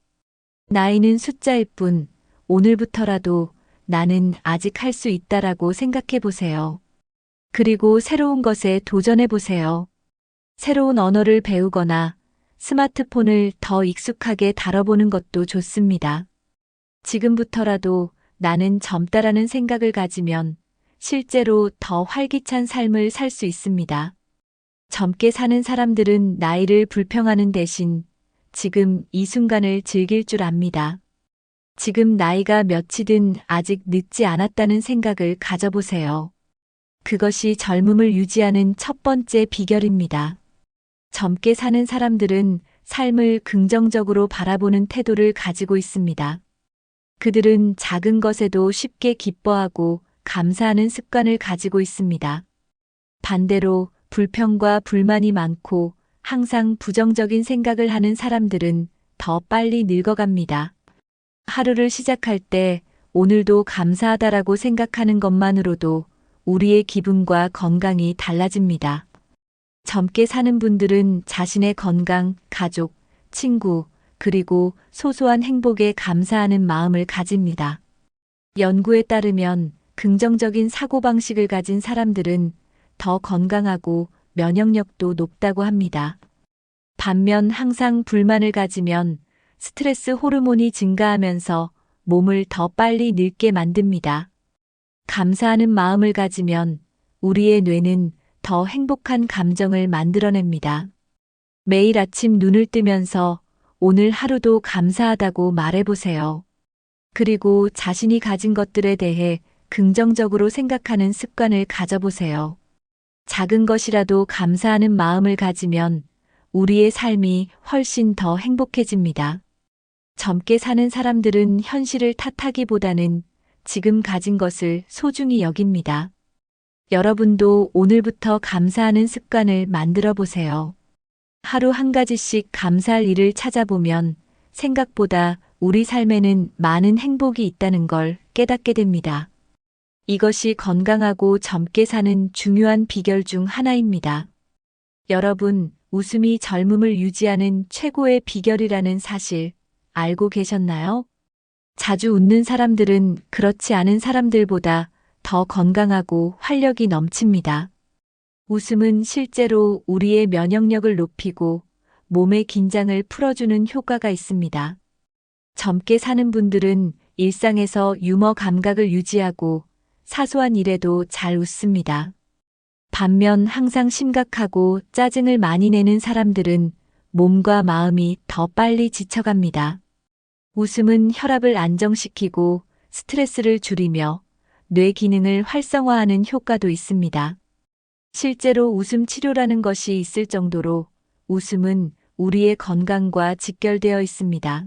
나이는 숫자일 뿐, 오늘부터라도 나는 아직 할 수 있다라고 생각해 보세요. 그리고 새로운 것에 도전해 보세요. 새로운 언어를 배우거나 스마트폰을 더 익숙하게 다뤄보는 것도 좋습니다. 지금부터라도 나는 젊다라는 생각을 가지면 실제로 더 활기찬 삶을 살 수 있습니다. 젊게 사는 사람들은 나이를 불평하는 대신 지금 이 순간을 즐길 줄 압니다. 지금 나이가 몇이든 아직 늦지 않았다는 생각을 가져보세요. 그것이 젊음을 유지하는 첫 번째 비결입니다. 젊게 사는 사람들은 삶을 긍정적으로 바라보는 태도를 가지고 있습니다. 그들은 작은 것에도 쉽게 기뻐하고 감사하는 습관을 가지고 있습니다. 반대로 불평과 불만이 많고 항상 부정적인 생각을 하는 사람들은 더 빨리 늙어갑니다. 하루를 시작할 때 오늘도 감사하다라고 생각하는 것만으로도 우리의 기분과 건강이 달라집니다. 젊게 사는 분들은 자신의 건강, 가족, 친구, 그리고 소소한 행복에 감사하는 마음을 가집니다. 연구에 따르면 긍정적인 사고방식을 가진 사람들은 더 건강하고 면역력도 높다고 합니다. 반면 항상 불만을 가지면 스트레스 호르몬이 증가하면서 몸을 더 빨리 늙게 만듭니다. 감사하는 마음을 가지면 우리의 뇌는 더 행복한 감정을 만들어냅니다. 매일 아침 눈을 뜨면서 오늘 하루도 감사하다고 말해보세요. 그리고 자신이 가진 것들에 대해 긍정적으로 생각하는 습관을 가져보세요. 작은 것이라도 감사하는 마음을 가지면 우리의 삶이 훨씬 더 행복해집니다. 젊게 사는 사람들은 현실을 탓하기보다는 지금 가진 것을 소중히 여깁니다. 여러분도 오늘부터 감사하는 습관을 만들어 보세요. 하루 한 가지씩 감사할 일을 찾아보면 생각보다 우리 삶에는 많은 행복이 있다는 걸 깨닫게 됩니다. 이것이 건강하고 젊게 사는 중요한 비결 중 하나입니다. 여러분, 웃음이 젊음을 유지하는 최고의 비결이라는 사실 알고 계셨나요? 자주 웃는 사람들은 그렇지 않은 사람들보다 더 건강하고 활력이 넘칩니다. 웃음은 실제로 우리의 면역력을 높이고 몸의 긴장을 풀어주는 효과가 있습니다. 젊게 사는 분들은 일상에서 유머 감각을 유지하고 사소한 일에도 잘 웃습니다. 반면 항상 심각하고 짜증을 많이 내는 사람들은 몸과 마음이 더 빨리 지쳐갑니다. 웃음은 혈압을 안정시키고 스트레스를 줄이며 뇌 기능을 활성화하는 효과도 있습니다. 실제로 웃음 치료라는 것이 있을 정도로 웃음은 우리의 건강과 직결되어 있습니다.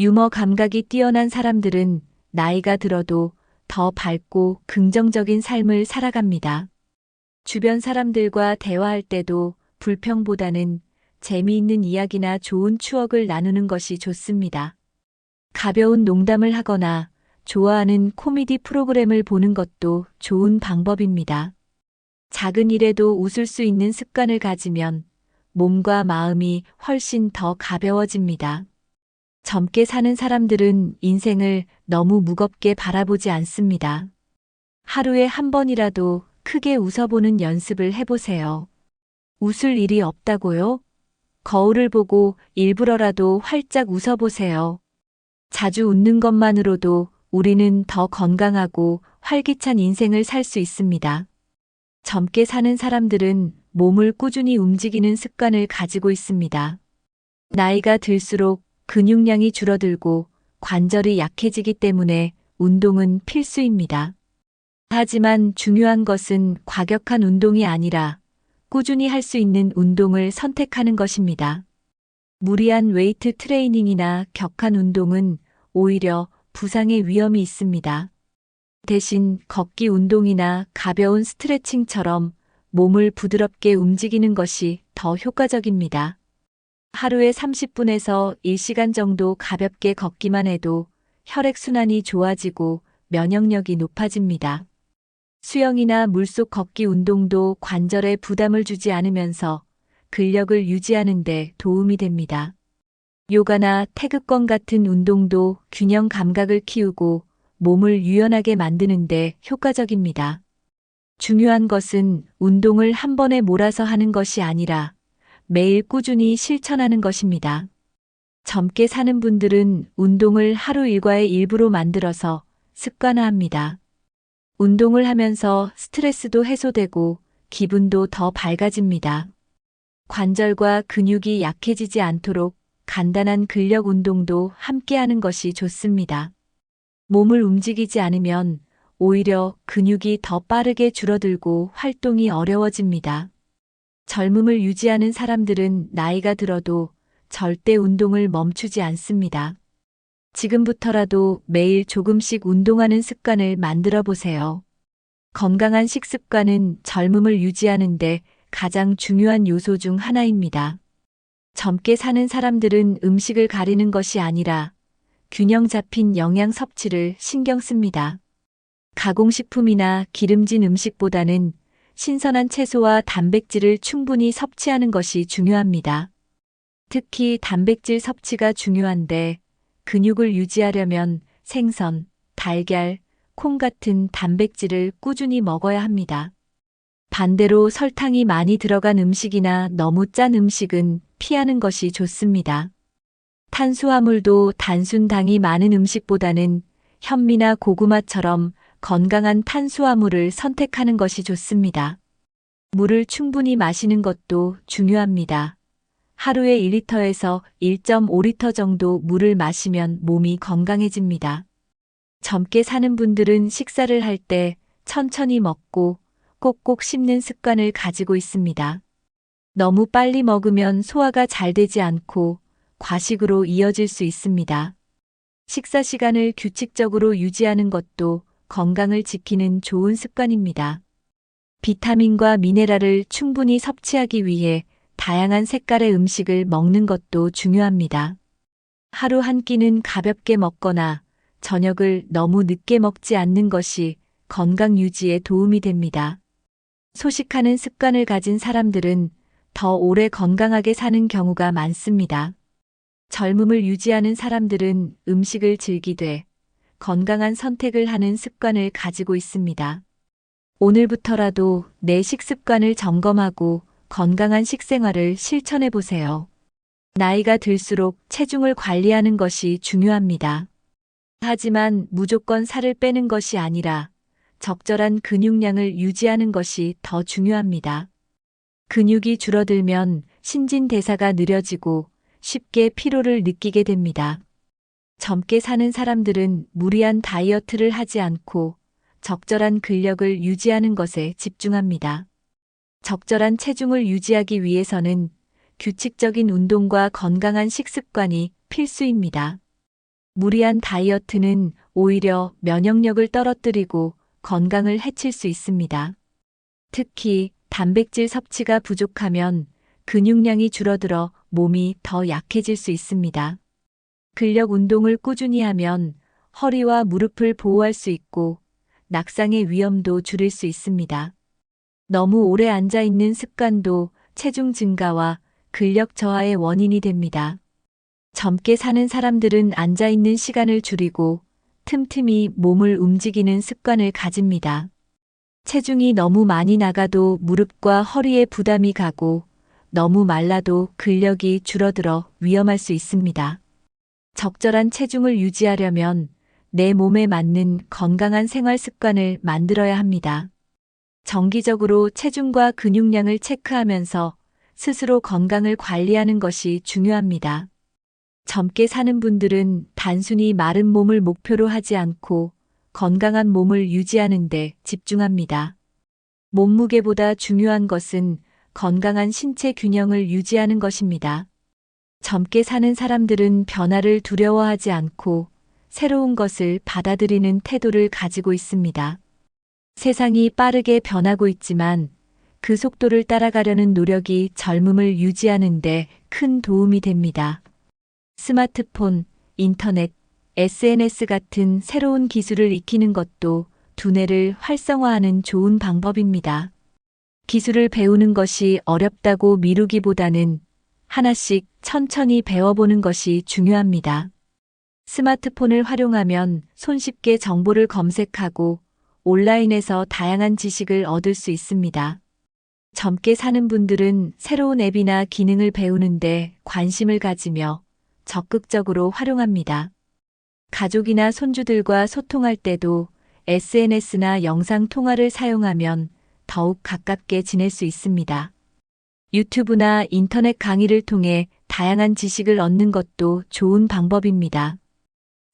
유머 감각이 뛰어난 사람들은 나이가 들어도 더 밝고 긍정적인 삶을 살아갑니다. 주변 사람들과 대화할 때도 불평보다는 재미있는 이야기나 좋은 추억을 나누는 것이 좋습니다. 가벼운 농담을 하거나 좋아하는 코미디 프로그램을 보는 것도 좋은 방법입니다. 작은 일에도 웃을 수 있는 습관을 가지면 몸과 마음이 훨씬 더 가벼워집니다. 젊게 사는 사람들은 인생을 너무 무겁게 바라보지 않습니다. 하루에 한 번이라도 크게 웃어보는 연습을 해보세요. 웃을 일이 없다고요? 거울을 보고 일부러라도 활짝 웃어보세요. 자주 웃는 것만으로도 우리는 더 건강하고 활기찬 인생을 살 수 있습니다. 젊게 사는 사람들은 몸을 꾸준히 움직이는 습관을 가지고 있습니다. 나이가 들수록 근육량이 줄어들고 관절이 약해지기 때문에 운동은 필수입니다. 하지만 중요한 것은 과격한 운동이 아니라 꾸준히 할 수 있는 운동을 선택하는 것입니다. 무리한 웨이트 트레이닝이나 격한 운동은 오히려 부상의 위험이 있습니다. 대신 걷기 운동이나 가벼운 스트레칭처럼 몸을 부드럽게 움직이는 것이 더 효과적입니다. 하루에 30분에서 1시간 정도 가볍게 걷기만 해도 혈액순환이 좋아지고 면역력이 높아집니다. 수영이나 물속 걷기 운동도 관절에 부담을 주지 않으면서 근력을 유지하는 데 도움이 됩니다. 요가나 태극권 같은 운동도 균형 감각을 키우고 몸을 유연하게 만드는 데 효과적입니다. 중요한 것은 운동을 한 번에 몰아서 하는 것이 아니라 매일 꾸준히 실천하는 것입니다. 젊게 사는 분들은 운동을 하루 일과의 일부로 만들어서 습관화합니다. 운동을 하면서 스트레스도 해소되고 기분도 더 밝아집니다. 관절과 근육이 약해지지 않도록 간단한 근력 운동도 함께 하는 것이 좋습니다. 몸을 움직이지 않으면 오히려 근육이 더 빠르게 줄어들고 활동이 어려워집니다. 젊음을 유지하는 사람들은 나이가 들어도 절대 운동을 멈추지 않습니다. 지금부터라도 매일 조금씩 운동하는 습관을 만들어 보세요. 건강한 식습관은 젊음을 유지하는 데 가장 중요한 요소 중 하나입니다. 젊게 사는 사람들은 음식을 가리는 것이 아니라 균형 잡힌 영양 섭취를 신경 씁니다. 가공식품이나 기름진 음식보다는 신선한 채소와 단백질을 충분히 섭취하는 것이 중요합니다. 특히 단백질 섭취가 중요한데 근육을 유지하려면 생선, 달걀, 콩 같은 단백질을 꾸준히 먹어야 합니다. 반대로 설탕이 많이 들어간 음식이나 너무 짠 음식은 피하는 것이 좋습니다. 탄수화물도 단순 당이 많은 음식보다는 현미나 고구마처럼 건강한 탄수화물을 선택하는 것이 좋습니다. 물을 충분히 마시는 것도 중요합니다. 하루에 1리터에서 1.5리터 정도 물을 마시면 몸이 건강해집니다. 젊게 사는 분들은 식사를 할 때 천천히 먹고 꼭꼭 씹는 습관을 가지고 있습니다. 너무 빨리 먹으면 소화가 잘 되지 않고 과식으로 이어질 수 있습니다. 식사 시간을 규칙적으로 유지하는 것도 건강을 지키는 좋은 습관입니다. 비타민과 미네랄을 충분히 섭취하기 위해 다양한 색깔의 음식을 먹는 것도 중요합니다. 하루 한 끼는 가볍게 먹거나 저녁을 너무 늦게 먹지 않는 것이 건강 유지에 도움이 됩니다. 소식하는 습관을 가진 사람들은 더 오래 건강하게 사는 경우가 많습니다. 젊음을 유지하는 사람들은 음식을 즐기되 건강한 선택을 하는 습관을 가지고 있습니다. 오늘부터라도 내 식습관을 점검하고 건강한 식생활을 실천해 보세요. 나이가 들수록 체중을 관리하는 것이 중요합니다. 하지만 무조건 살을 빼는 것이 아니라 적절한 근육량을 유지하는 것이 더 중요합니다. 근육이 줄어들면 신진대사가 느려지고 쉽게 피로를 느끼게 됩니다. 젊게 사는 사람들은 무리한 다이어트를 하지 않고 적절한 근력을 유지하는 것에 집중합니다. 적절한 체중을 유지하기 위해서는 규칙적인 운동과 건강한 식습관이 필수입니다. 무리한 다이어트는 오히려 면역력을 떨어뜨리고 건강을 해칠 수 있습니다. 특히 단백질 섭취가 부족하면 근육량이 줄어들어 몸이 더 약해질 수 있습니다. 근력 운동을 꾸준히 하면 허리와 무릎을 보호할 수 있고 낙상의 위험도 줄일 수 있습니다. 너무 오래 앉아 있는 습관도 체중 증가와 근력 저하의 원인이 됩니다. 젊게 사는 사람들은 앉아 있는 시간을 줄이고 틈틈이 몸을 움직이는 습관을 가집니다. 체중이 너무 많이 나가도 무릎과 허리에 부담이 가고 너무 말라도 근력이 줄어들어 위험할 수 있습니다. 적절한 체중을 유지하려면 내 몸에 맞는 건강한 생활 습관을 만들어야 합니다. 정기적으로 체중과 근육량을 체크하면서 스스로 건강을 관리하는 것이 중요합니다. 젊게 사는 분들은 단순히 마른 몸을 목표로 하지 않고 건강한 몸을 유지하는 데 집중합니다. 몸무게보다 중요한 것은 건강한 신체 균형을 유지하는 것입니다. 젊게 사는 사람들은 변화를 두려워하지 않고 새로운 것을 받아들이는 태도를 가지고 있습니다. 세상이 빠르게 변하고 있지만 그 속도를 따라가려는 노력이 젊음을 유지하는 데 큰 도움이 됩니다. 스마트폰, 인터넷, SNS 같은 새로운 기술을 익히는 것도 두뇌를 활성화하는 좋은 방법입니다. 기술을 배우는 것이 어렵다고 미루기보다는 하나씩 천천히 배워보는 것이 중요합니다. 스마트폰을 활용하면 손쉽게 정보를 검색하고 온라인에서 다양한 지식을 얻을 수 있습니다. 젊게 사는 분들은 새로운 앱이나 기능을 배우는데 관심을 가지며 적극적으로 활용합니다. 가족이나 손주들과 소통할 때도 SNS나 영상 통화를 사용하면 더욱 가깝게 지낼 수 있습니다. 유튜브나 인터넷 강의를 통해 다양한 지식을 얻는 것도 좋은 방법입니다.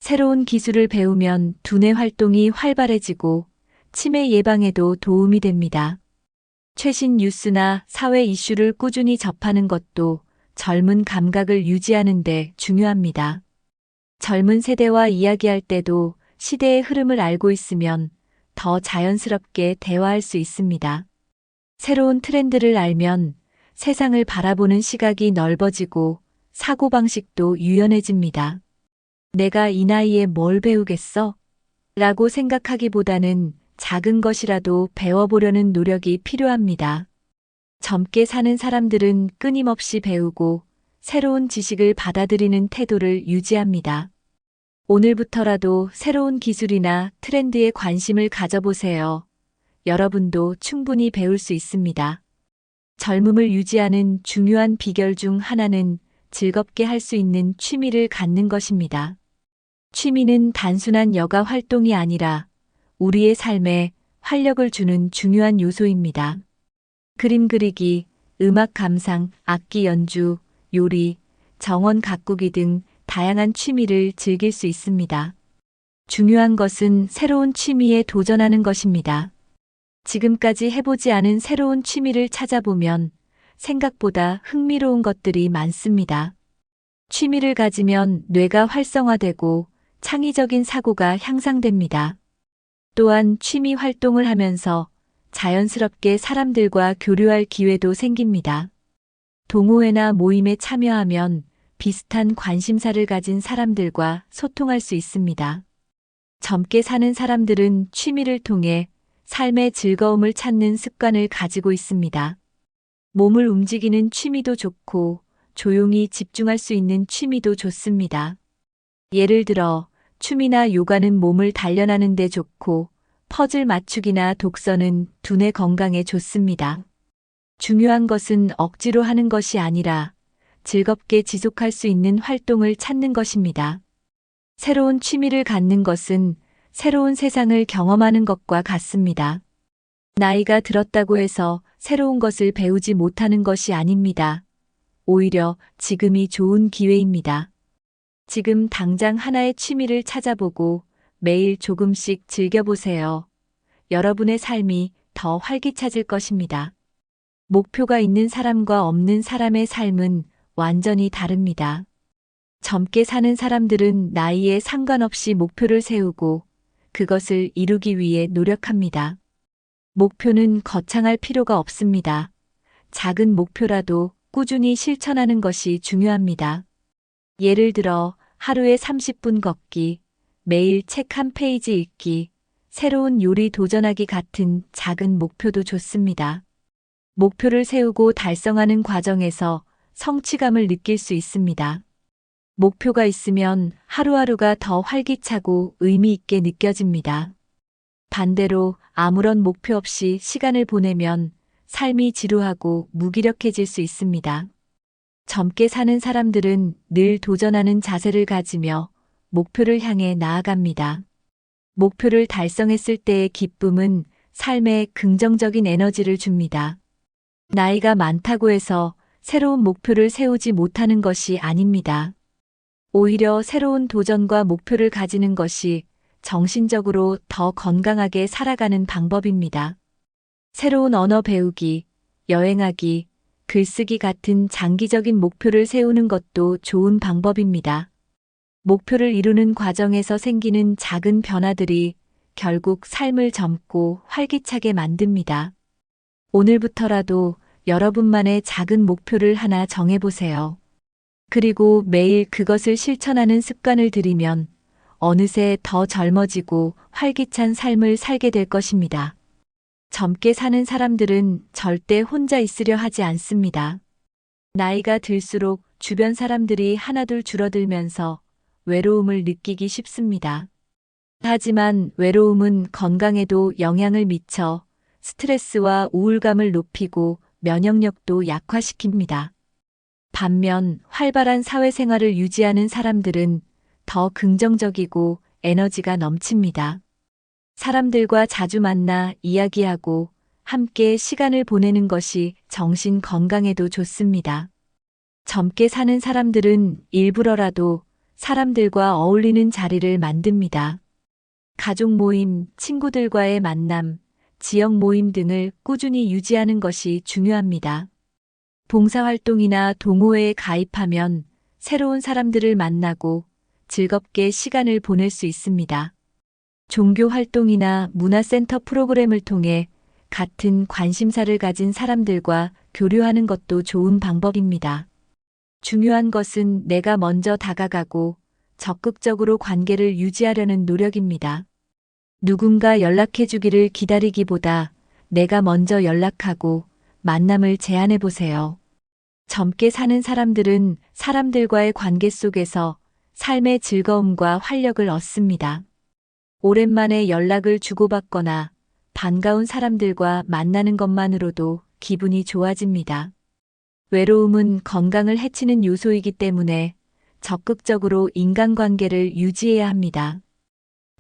새로운 기술을 배우면 두뇌 활동이 활발해지고 치매 예방에도 도움이 됩니다. 최신 뉴스나 사회 이슈를 꾸준히 접하는 것도 젊은 감각을 유지하는 데 중요합니다. 젊은 세대와 이야기할 때도 시대의 흐름을 알고 있으면 더 자연스럽게 대화할 수 있습니다. 새로운 트렌드를 알면 세상을 바라보는 시각이 넓어지고 사고방식도 유연해집니다. 내가 이 나이에 뭘 배우겠어? 라고 생각하기보다는 작은 것이라도 배워보려는 노력이 필요합니다. 젊게 사는 사람들은 끊임없이 배우고 새로운 지식을 받아들이는 태도를 유지합니다. 오늘부터라도 새로운 기술이나 트렌드에 관심을 가져보세요. 여러분도 충분히 배울 수 있습니다. 젊음을 유지하는 중요한 비결 중 하나는 즐겁게 할 수 있는 취미를 갖는 것입니다. 취미는 단순한 여가 활동이 아니라 우리의 삶에 활력을 주는 중요한 요소입니다. 그림 그리기, 음악 감상, 악기 연주, 요리, 정원 가꾸기 등 다양한 취미를 즐길 수 있습니다. 중요한 것은 새로운 취미에 도전하는 것입니다. 지금까지 해보지 않은 새로운 취미를 찾아보면 생각보다 흥미로운 것들이 많습니다. 취미를 가지면 뇌가 활성화되고 창의적인 사고가 향상됩니다. 또한 취미 활동을 하면서 자연스럽게 사람들과 교류할 기회도 생깁니다. 동호회나 모임에 참여하면 비슷한 관심사를 가진 사람들과 소통할 수 있습니다. 젊게 사는 사람들은 취미를 통해 삶의 즐거움을 찾는 습관을 가지고 있습니다. 몸을 움직이는 취미도 좋고 조용히 집중할 수 있는 취미도 좋습니다. 예를 들어 춤이나 요가는 몸을 단련하는 데 좋고 퍼즐 맞추기나 독서는 두뇌 건강에 좋습니다. 중요한 것은 억지로 하는 것이 아니라 즐겁게 지속할 수 있는 활동을 찾는 것입니다. 새로운 취미를 갖는 것은 새로운 세상을 경험하는 것과 같습니다. 나이가 들었다고 해서 새로운 것을 배우지 못하는 것이 아닙니다. 오히려 지금이 좋은 기회입니다. 지금 당장 하나의 취미를 찾아보고 매일 조금씩 즐겨보세요. 여러분의 삶이 더 활기차질 것입니다. 목표가 있는 사람과 없는 사람의 삶은 완전히 다릅니다. 젊게 사는 사람들은 나이에 상관없이 목표를 세우고 그것을 이루기 위해 노력합니다. 목표는 거창할 필요가 없습니다. 작은 목표라도 꾸준히 실천하는 것이 중요합니다. 예를 들어 하루에 30분 걷기, 매일 책 한 페이지 읽기, 새로운 요리 도전하기 같은 작은 목표도 좋습니다. 목표를 세우고 달성하는 과정에서 성취감을 느낄 수 있습니다. 목표가 있으면 하루하루가 더 활기차고 의미 있게 느껴집니다. 반대로 아무런 목표 없이 시간을 보내면 삶이 지루하고 무기력해질 수 있습니다. 젊게 사는 사람들은 늘 도전하는 자세를 가지며 목표를 향해 나아갑니다. 목표를 달성했을 때의 기쁨은 삶에 긍정적인 에너지를 줍니다. 나이가 많다고 해서 새로운 목표를 세우지 못하는 것이 아닙니다. 오히려 새로운 도전과 목표를 가지는 것이 정신적으로 더 건강하게 살아가는 방법입니다. 새로운 언어 배우기, 여행하기, 글쓰기 같은 장기적인 목표를 세우는 것도 좋은 방법입니다. 목표를 이루는 과정에서 생기는 작은 변화들이 결국 삶을 젊고 활기차게 만듭니다. 오늘부터라도 여러분만의 작은 목표를 하나 정해보세요. 그리고 매일 그것을 실천하는 습관을 들이면 어느새 더 젊어지고 활기찬 삶을 살게 될 것입니다. 젊게 사는 사람들은 절대 혼자 있으려 하지 않습니다. 나이가 들수록 주변 사람들이 하나둘 줄어들면서 외로움을 느끼기 쉽습니다. 하지만 외로움은 건강에도 영향을 미쳐 스트레스와 우울감을 높이고 면역력도 약화시킵니다. 반면 활발한 사회생활을 유지하는 사람들은 더 긍정적이고 에너지가 넘칩니다. 사람들과 자주 만나 이야기하고 함께 시간을 보내는 것이 정신 건강에도 좋습니다. 젊게 사는 사람들은 일부러라도 사람들과 어울리는 자리를 만듭니다. 가족 모임, 친구들과의 만남, 지역 모임 등을 꾸준히 유지하는 것이 중요합니다. 봉사활동이나 동호회에 가입하면 새로운 사람들을 만나고 즐겁게 시간을 보낼 수 있습니다. 종교 활동이나 문화센터 프로그램을 통해 같은 관심사를 가진 사람들과 교류하는 것도 좋은 방법입니다. 중요한 것은 내가 먼저 다가가고 적극적으로 관계를 유지하려는 노력입니다. 누군가 연락해 주기를 기다리기보다 내가 먼저 연락하고 만남을 제안해 보세요. 젊게 사는 사람들은 사람들과의 관계 속에서 삶의 즐거움과 활력을 얻습니다. 오랜만에 연락을 주고받거나 반가운 사람들과 만나는 것만으로도 기분이 좋아집니다. 외로움은 건강을 해치는 요소이기 때문에 적극적으로 인간관계를 유지해야 합니다.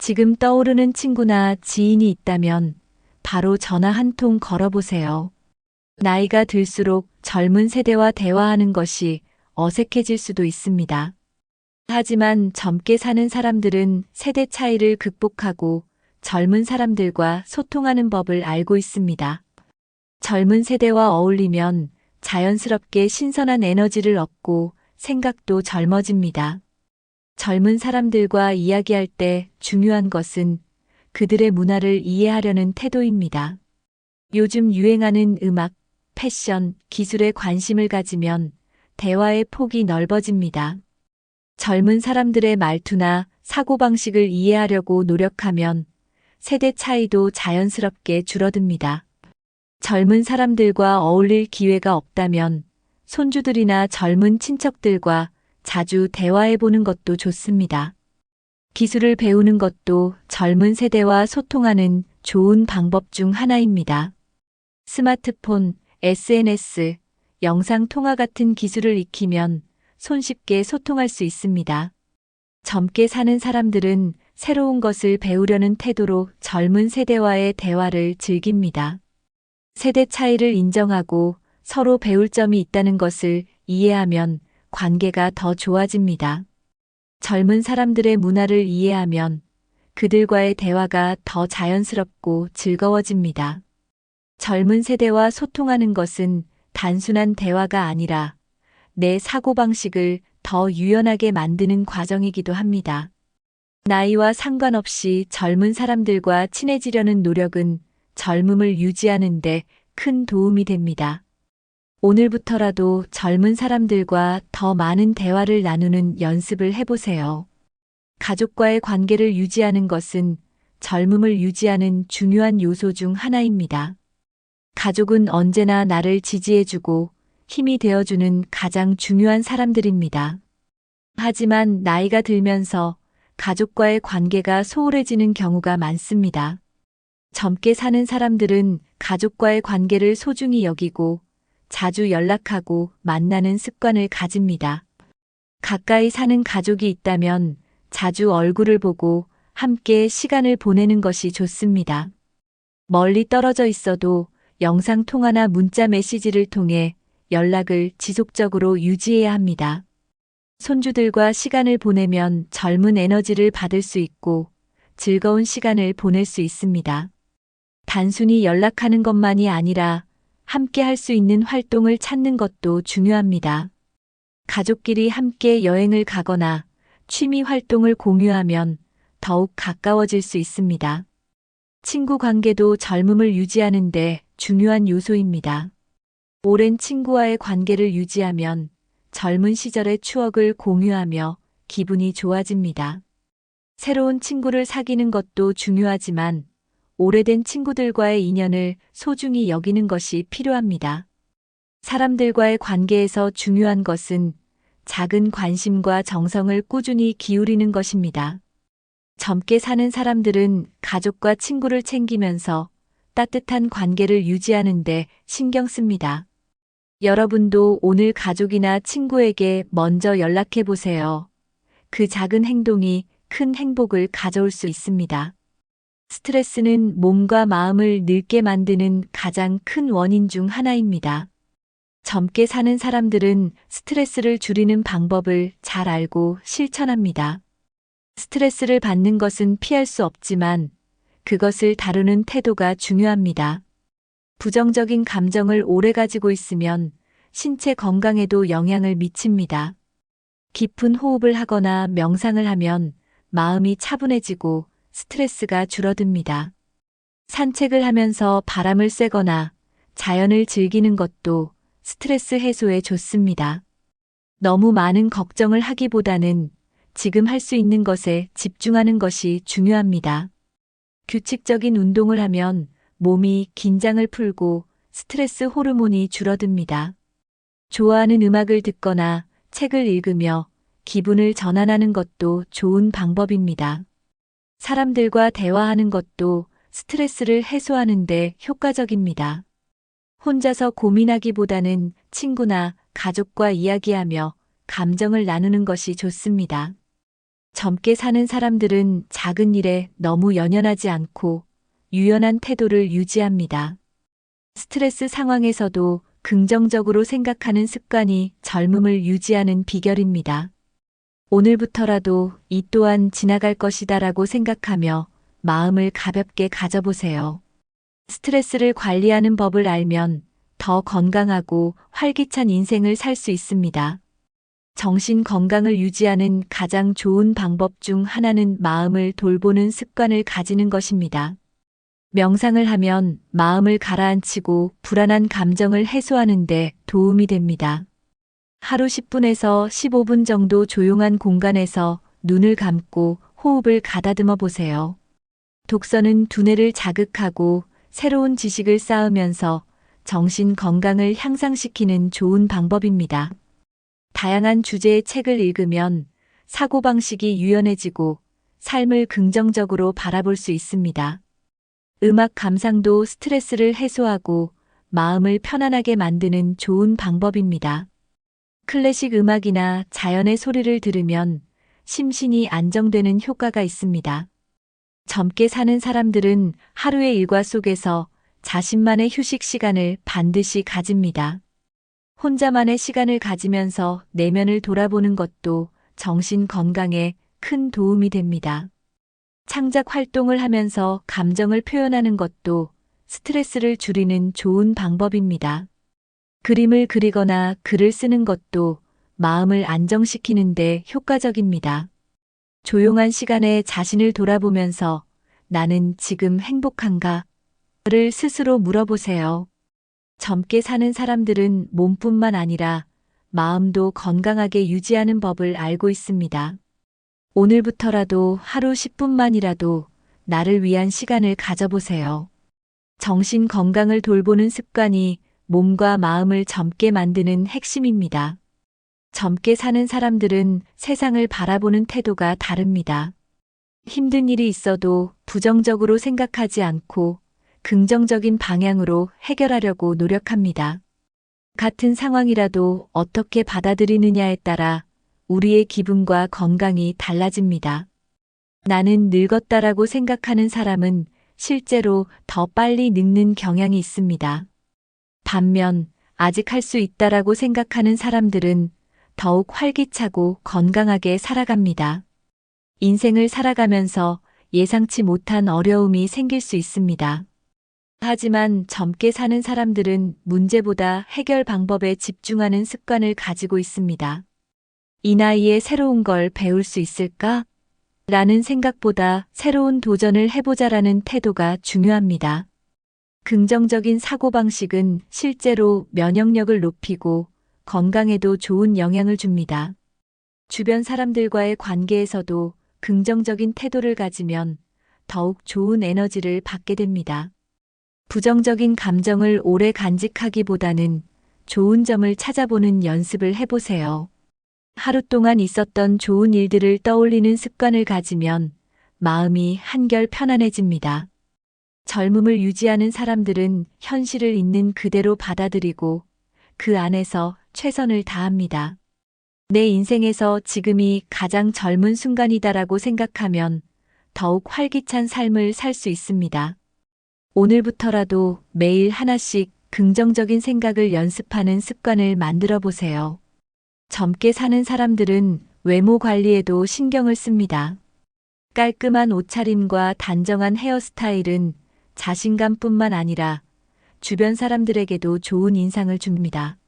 지금 떠오르는 친구나 지인이 있다면 바로 전화 한 통 걸어보세요. 나이가 들수록 젊은 세대와 대화하는 것이 어색해질 수도 있습니다. 하지만 젊게 사는 사람들은 세대 차이를 극복하고 젊은 사람들과 소통하는 법을 알고 있습니다. 젊은 세대와 어울리면 자연스럽게 신선한 에너지를 얻고 생각도 젊어집니다. 젊은 사람들과 이야기할 때 중요한 것은 그들의 문화를 이해하려는 태도입니다. 요즘 유행하는 음악, 패션, 기술에 관심을 가지면 대화의 폭이 넓어집니다. 젊은 사람들의 말투나 사고방식을 이해하려고 노력하면 세대 차이도 자연스럽게 줄어듭니다. 젊은 사람들과 어울릴 기회가 없다면 손주들이나 젊은 친척들과 자주 대화해보는 것도 좋습니다. 기술을 배우는 것도 젊은 세대와 소통하는 좋은 방법 중 하나입니다. 스마트폰, SNS, 영상통화 같은 기술을 익히면 손쉽게 소통할 수 있습니다. 젊게 사는 사람들은 새로운 것을 배우려는 태도로 젊은 세대와의 대화를 즐깁니다. 세대 차이를 인정하고 서로 배울 점이 있다는 것을 이해하면 관계가 더 좋아집니다. 젊은 사람들의 문화를 이해하면 그들과의 대화가 더 자연스럽고 즐거워집니다. 젊은 세대와 소통하는 것은 단순한 대화가 아니라 내 사고방식을 더 유연하게 만드는 과정이기도 합니다. 나이와 상관없이 젊은 사람들과 친해지려는 노력은 젊음을 유지하는 데 큰 도움이 됩니다. 오늘부터라도 젊은 사람들과 더 많은 대화를 나누는 연습을 해보세요. 가족과의 관계를 유지하는 것은 젊음을 유지하는 중요한 요소 중 하나입니다. 가족은 언제나 나를 지지해주고 힘이 되어주는 가장 중요한 사람들입니다. 하지만 나이가 들면서 가족과의 관계가 소홀해지는 경우가 많습니다. 젊게 사는 사람들은 가족과의 관계를 소중히 여기고 자주 연락하고 만나는 습관을 가집니다. 가까이 사는 가족이 있다면 자주 얼굴을 보고 함께 시간을 보내는 것이 좋습니다. 멀리 떨어져 있어도 영상통화나 문자 메시지를 통해 연락을 지속적으로 유지해야 합니다. 손주들과 시간을 보내면 젊은 에너지를 받을 수 있고 즐거운 시간을 보낼 수 있습니다. 단순히 연락하는 것만이 아니라 함께 할 수 있는 활동을 찾는 것도 중요합니다. 가족끼리 함께 여행을 가거나 취미 활동을 공유하면 더욱 가까워질 수 있습니다. 친구 관계도 젊음을 유지하는 데 중요한 요소입니다. 오랜 친구와의 관계를 유지하면 젊은 시절의 추억을 공유하며 기분이 좋아집니다. 새로운 친구를 사귀는 것도 중요하지만 오래된 친구들과의 인연을 소중히 여기는 것이 필요합니다. 사람들과의 관계에서 중요한 것은 작은 관심과 정성을 꾸준히 기울이는 것입니다. 젊게 사는 사람들은 가족과 친구를 챙기면서 따뜻한 관계를 유지하는 데 신경 씁니다. 여러분도 오늘 가족이나 친구에게 먼저 연락해 보세요. 그 작은 행동이 큰 행복을 가져올 수 있습니다. 스트레스는 몸과 마음을 늙게 만드는 가장 큰 원인 중 하나입니다. 젊게 사는 사람들은 스트레스를 줄이는 방법을 잘 알고 실천합니다. 스트레스를 받는 것은 피할 수 없지만 그것을 다루는 태도가 중요합니다. 부정적인 감정을 오래 가지고 있으면 신체 건강에도 영향을 미칩니다. 깊은 호흡을 하거나 명상을 하면 마음이 차분해지고 스트레스가 줄어듭니다. 산책을 하면서 바람을 쐬거나 자연을 즐기는 것도 스트레스 해소에 좋습니다. 너무 많은 걱정을 하기보다는 지금 할 수 있는 것에 집중하는 것이 중요합니다. 규칙적인 운동을 하면 몸이 긴장을 풀고 스트레스 호르몬이 줄어듭니다. 좋아하는 음악을 듣거나 책을 읽으며 기분을 전환하는 것도 좋은 방법입니다. 사람들과 대화하는 것도 스트레스를 해소하는 데 효과적입니다. 혼자서 고민하기보다는 친구나 가족과 이야기하며 감정을 나누는 것이 좋습니다. 젊게 사는 사람들은 작은 일에 너무 연연하지 않고 유연한 태도를 유지합니다. 스트레스 상황에서도 긍정적으로 생각하는 습관이 젊음을 유지하는 비결입니다. 오늘부터라도 이 또한 지나갈 것이다라고 생각하며 마음을 가볍게 가져보세요. 스트레스를 관리하는 법을 알면 더 건강하고 활기찬 인생을 살 수 있습니다. 정신 건강을 유지하는 가장 좋은 방법 중 하나는 마음을 돌보는 습관을 가지는 것입니다. 명상을 하면 마음을 가라앉히고 불안한 감정을 해소하는 데 도움이 됩니다. 하루 10분에서 15분 정도 조용한 공간에서 눈을 감고 호흡을 가다듬어 보세요. 독서는 두뇌를 자극하고 새로운 지식을 쌓으면서 정신 건강을 향상시키는 좋은 방법입니다. 다양한 주제의 책을 읽으면 사고방식이 유연해지고 삶을 긍정적으로 바라볼 수 있습니다. 음악 감상도 스트레스를 해소하고 마음을 편안하게 만드는 좋은 방법입니다. 클래식 음악이나 자연의 소리를 들으면 심신이 안정되는 효과가 있습니다. 젊게 사는 사람들은 하루의 일과 속에서 자신만의 휴식 시간을 반드시 가집니다. 혼자만의 시간을 가지면서 내면을 돌아보는 것도 정신 건강에 큰 도움이 됩니다. 창작 활동을 하면서 감정을 표현하는 것도 스트레스를 줄이는 좋은 방법입니다. 그림을 그리거나 글을 쓰는 것도 마음을 안정시키는 데 효과적입니다. 조용한 시간에 자신을 돌아보면서 나는 지금 행복한가?를 스스로 물어보세요. 젊게 사는 사람들은 몸뿐만 아니라 마음도 건강하게 유지하는 법을 알고 있습니다. 오늘부터라도 하루 10분만이라도 나를 위한 시간을 가져보세요. 정신 건강을 돌보는 습관이 몸과 마음을 젊게 만드는 핵심입니다. 젊게 사는 사람들은 세상을 바라보는 태도가 다릅니다. 힘든 일이 있어도 부정적으로 생각하지 않고 긍정적인 방향으로 해결하려고 노력합니다. 같은 상황이라도 어떻게 받아들이느냐에 따라 우리의 기분과 건강이 달라집니다. 나는 늙었다라고 생각하는 사람은 실제로 더 빨리 늙는 경향이 있습니다. 반면 아직 할 수 있다라고 생각하는 사람들은 더욱 활기차고 건강하게 살아갑니다. 인생을 살아가면서 예상치 못한 어려움이 생길 수 있습니다. 하지만 젊게 사는 사람들은 문제보다 해결 방법에 집중하는 습관을 가지고 있습니다. 이 나이에 새로운 걸 배울 수 있을까? 라는 생각보다 새로운 도전을 해보자라는 태도가 중요합니다. 긍정적인 사고방식은 실제로 면역력을 높이고 건강에도 좋은 영향을 줍니다. 주변 사람들과의 관계에서도 긍정적인 태도를 가지면 더욱 좋은 에너지를 받게 됩니다. 부정적인 감정을 오래 간직하기보다는 좋은 점을 찾아보는 연습을 해보세요. 하루 동안 있었던 좋은 일들을 떠올리는 습관을 가지면 마음이 한결 편안해집니다. 젊음을 유지하는 사람들은 현실을 있는 그대로 받아들이고 그 안에서 최선을 다합니다. 내 인생에서 지금이 가장 젊은 순간이다라고 생각하면 더욱 활기찬 삶을 살 수 있습니다. 오늘부터라도 매일 하나씩 긍정적인 생각을 연습하는 습관을 만들어 보세요. 젊게 사는 사람들은 외모 관리에도 신경을 씁니다. 깔끔한 옷차림과 단정한 헤어스타일은 자신감뿐만 아니라 주변 사람들에게도 좋은 인상을 줍니다.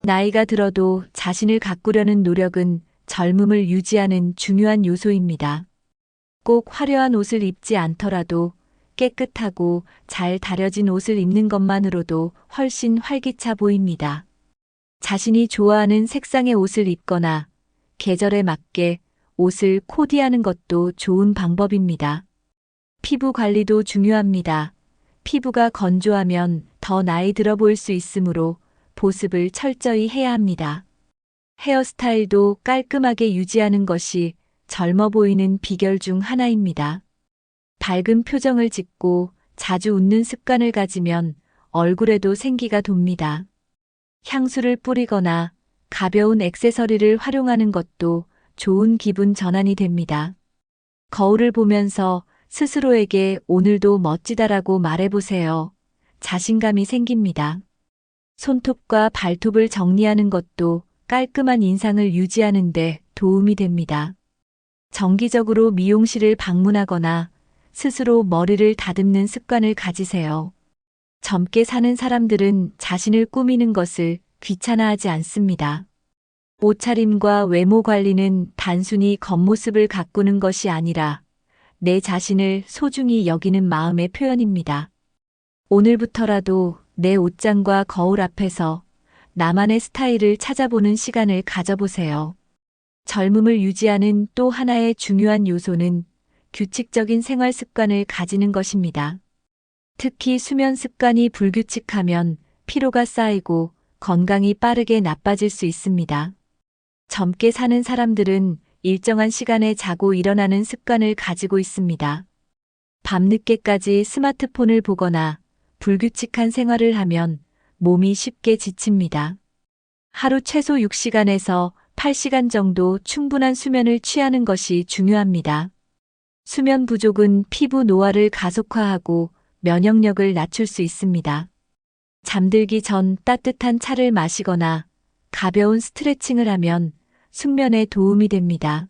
나이가 들어도 자신을 가꾸려는 노력은 젊음을 유지하는 중요한 요소입니다. 꼭 화려한 옷을 입지 않더라도 깨끗하고 잘 다려진 옷을 입는 것만으로도 훨씬 활기차 보입니다. 자신이 좋아하는 색상의 옷을 입거나 계절에 맞게 옷을 코디하는 것도 좋은 방법입니다. 피부 관리도 중요합니다. 피부가 건조하면 더 나이 들어 보일 수 있으므로 보습을 철저히 해야 합니다. 헤어스타일도 깔끔하게 유지하는 것이 젊어 보이는 비결 중 하나입니다. 밝은 표정을 짓고 자주 웃는 습관을 가지면 얼굴에도 생기가 돕니다. 향수를 뿌리거나 가벼운 액세서리를 활용하는 것도 좋은 기분 전환이 됩니다. 거울을 보면서 스스로에게 오늘도 멋지다라고 말해보세요. 자신감이 생깁니다. 손톱과 발톱을 정리하는 것도 깔끔한 인상을 유지하는 데 도움이 됩니다. 정기적으로 미용실을 방문하거나 스스로 머리를 다듬는 습관을 가지세요. 젊게 사는 사람들은 자신을 꾸미는 것을 귀찮아하지 않습니다. 옷차림과 외모 관리는 단순히 겉모습을 가꾸는 것이 아니라 내 자신을 소중히 여기는 마음의 표현입니다. 오늘부터라도 내 옷장과 거울 앞에서 나만의 스타일을 찾아보는 시간을 가져보세요. 젊음을 유지하는 또 하나의 중요한 요소는 규칙적인 생활 습관을 가지는 것입니다. 특히 수면 습관이 불규칙하면 피로가 쌓이고 건강이 빠르게 나빠질 수 있습니다. 젊게 사는 사람들은 일정한 시간에 자고 일어나는 습관을 가지고 있습니다. 밤늦게까지 스마트폰을 보거나 불규칙한 생활을 하면 몸이 쉽게 지칩니다. 하루 최소 6시간에서 8시간 정도 충분한 수면을 취하는 것이 중요합니다. 수면 부족은 피부 노화를 가속화하고 면역력을 낮출 수 있습니다. 잠들기 전 따뜻한 차를 마시거나 가벼운 스트레칭을 하면 숙면에 도움이 됩니다.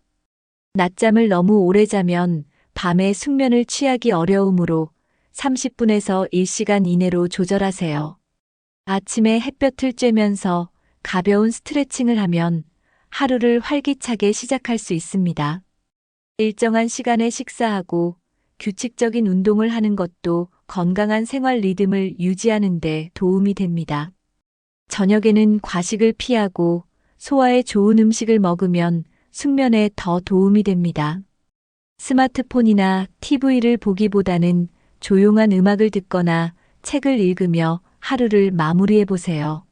낮잠을 너무 오래 자면 밤에 숙면을 취하기 어려우므로 30분에서 1시간 이내로 조절하세요. 아침에 햇볕을 쬐면서 가벼운 스트레칭을 하면 하루를 활기차게 시작할 수 있습니다. 일정한 시간에 식사하고 규칙적인 운동을 하는 것도 건강한 생활 리듬을 유지하는 데 도움이 됩니다. 저녁에는 과식을 피하고 소화에 좋은 음식을 먹으면 숙면에 더 도움이 됩니다. 스마트폰이나 TV를 보기보다는 조용한 음악을 듣거나 책을 읽으며 하루를 마무리해 보세요.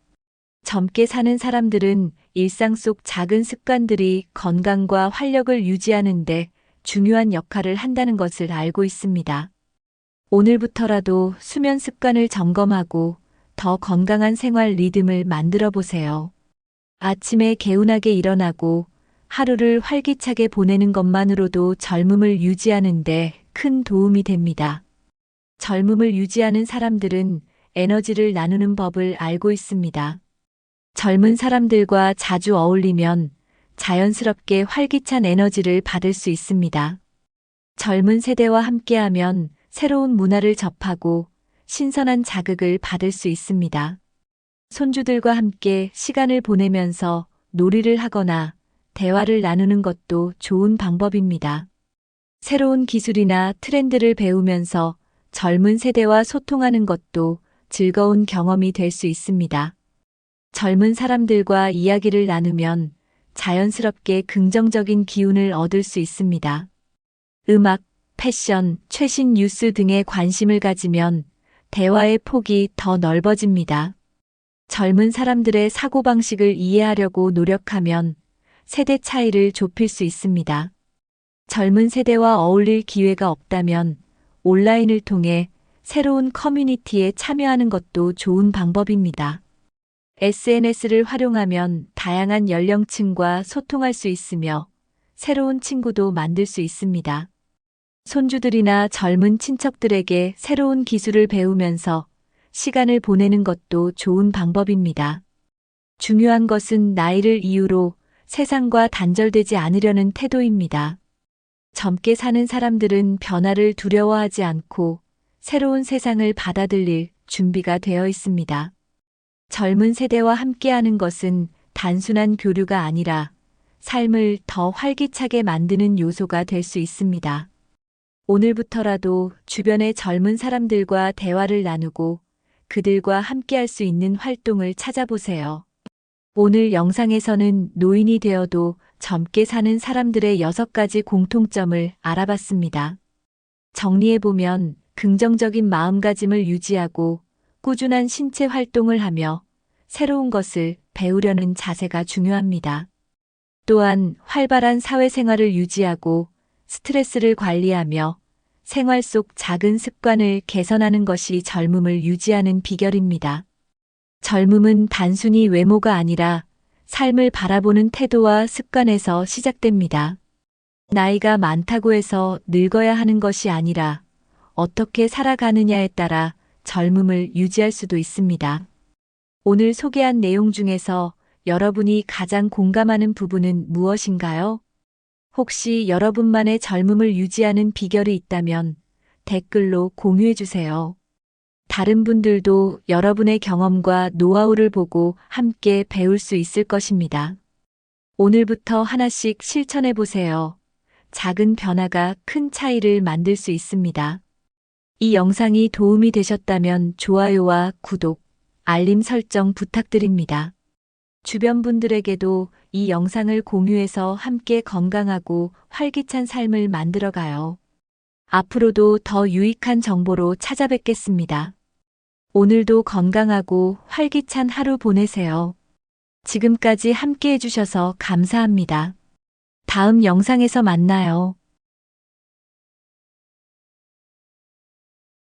젊게 사는 사람들은 일상 속 작은 습관들이 건강과 활력을 유지하는 데 중요한 역할을 한다는 것을 알고 있습니다. 오늘부터라도 수면 습관을 점검하고 더 건강한 생활 리듬을 만들어 보세요. 아침에 개운하게 일어나고 하루를 활기차게 보내는 것만으로도 젊음을 유지하는 데 큰 도움이 됩니다. 젊음을 유지하는 사람들은 에너지를 나누는 법을 알고 있습니다. 젊은 사람들과 자주 어울리면 자연스럽게 활기찬 에너지를 받을 수 있습니다. 젊은 세대와 함께하면 새로운 문화를 접하고 신선한 자극을 받을 수 있습니다. 손주들과 함께 시간을 보내면서 놀이를 하거나 대화를 나누는 것도 좋은 방법입니다. 새로운 기술이나 트렌드를 배우면서 젊은 세대와 소통하는 것도 즐거운 경험이 될 수 있습니다. 젊은 사람들과 이야기를 나누면 자연스럽게 긍정적인 기운을 얻을 수 있습니다. 음악, 패션, 최신 뉴스 등에 관심을 가지면 대화의 폭이 더 넓어집니다. 젊은 사람들의 사고방식을 이해하려고 노력하면 세대 차이를 좁힐 수 있습니다. 젊은 세대와 어울릴 기회가 없다면 온라인을 통해 새로운 커뮤니티에 참여하는 것도 좋은 방법입니다. SNS를 활용하면 다양한 연령층과 소통할 수 있으며 새로운 친구도 만들 수 있습니다. 손주들이나 젊은 친척들에게 새로운 기술을 배우면서 시간을 보내는 것도 좋은 방법입니다. 중요한 것은 나이를 이유로 세상과 단절되지 않으려는 태도입니다. 젊게 사는 사람들은 변화를 두려워하지 않고 새로운 세상을 받아들일 준비가 되어 있습니다. 젊은 세대와 함께하는 것은 단순한 교류가 아니라 삶을 더 활기차게 만드는 요소가 될 수 있습니다. 오늘부터라도 주변의 젊은 사람들과 대화를 나누고 그들과 함께할 수 있는 활동을 찾아보세요. 오늘 영상에서는 노인이 되어도 젊게 사는 사람들의 6가지 공통점을 알아봤습니다. 정리해보면 긍정적인 마음가짐을 유지하고 꾸준한 신체 활동을 하며 새로운 것을 배우려는 자세가 중요합니다. 또한 활발한 사회생활을 유지하고 스트레스를 관리하며 생활 속 작은 습관을 개선하는 것이 젊음을 유지하는 비결입니다. 젊음은 단순히 외모가 아니라 삶을 바라보는 태도와 습관에서 시작됩니다. 나이가 많다고 해서 늙어야 하는 것이 아니라 어떻게 살아가느냐에 따라 젊음을 유지할 수도 있습니다. 오늘 소개한 내용 중에서 여러분이 가장 공감하는 부분은 무엇인가요? 혹시 여러분만의 젊음을 유지하는 비결이 있다면 댓글로 공유해 주세요. 다른 분들도 여러분의 경험과 노하우를 보고 함께 배울 수 있을 것입니다. 오늘부터 하나씩 실천해 보세요. 작은 변화가 큰 차이를 만들 수 있습니다. 이 영상이 도움이 되셨다면 좋아요와 구독, 알림 설정 부탁드립니다. 주변 분들에게도 이 영상을 공유해서 함께 건강하고 활기찬 삶을 만들어가요. 앞으로도 더 유익한 정보로 찾아뵙겠습니다. 오늘도 건강하고 활기찬 하루 보내세요. 지금까지 함께 해주셔서 감사합니다. 다음 영상에서 만나요.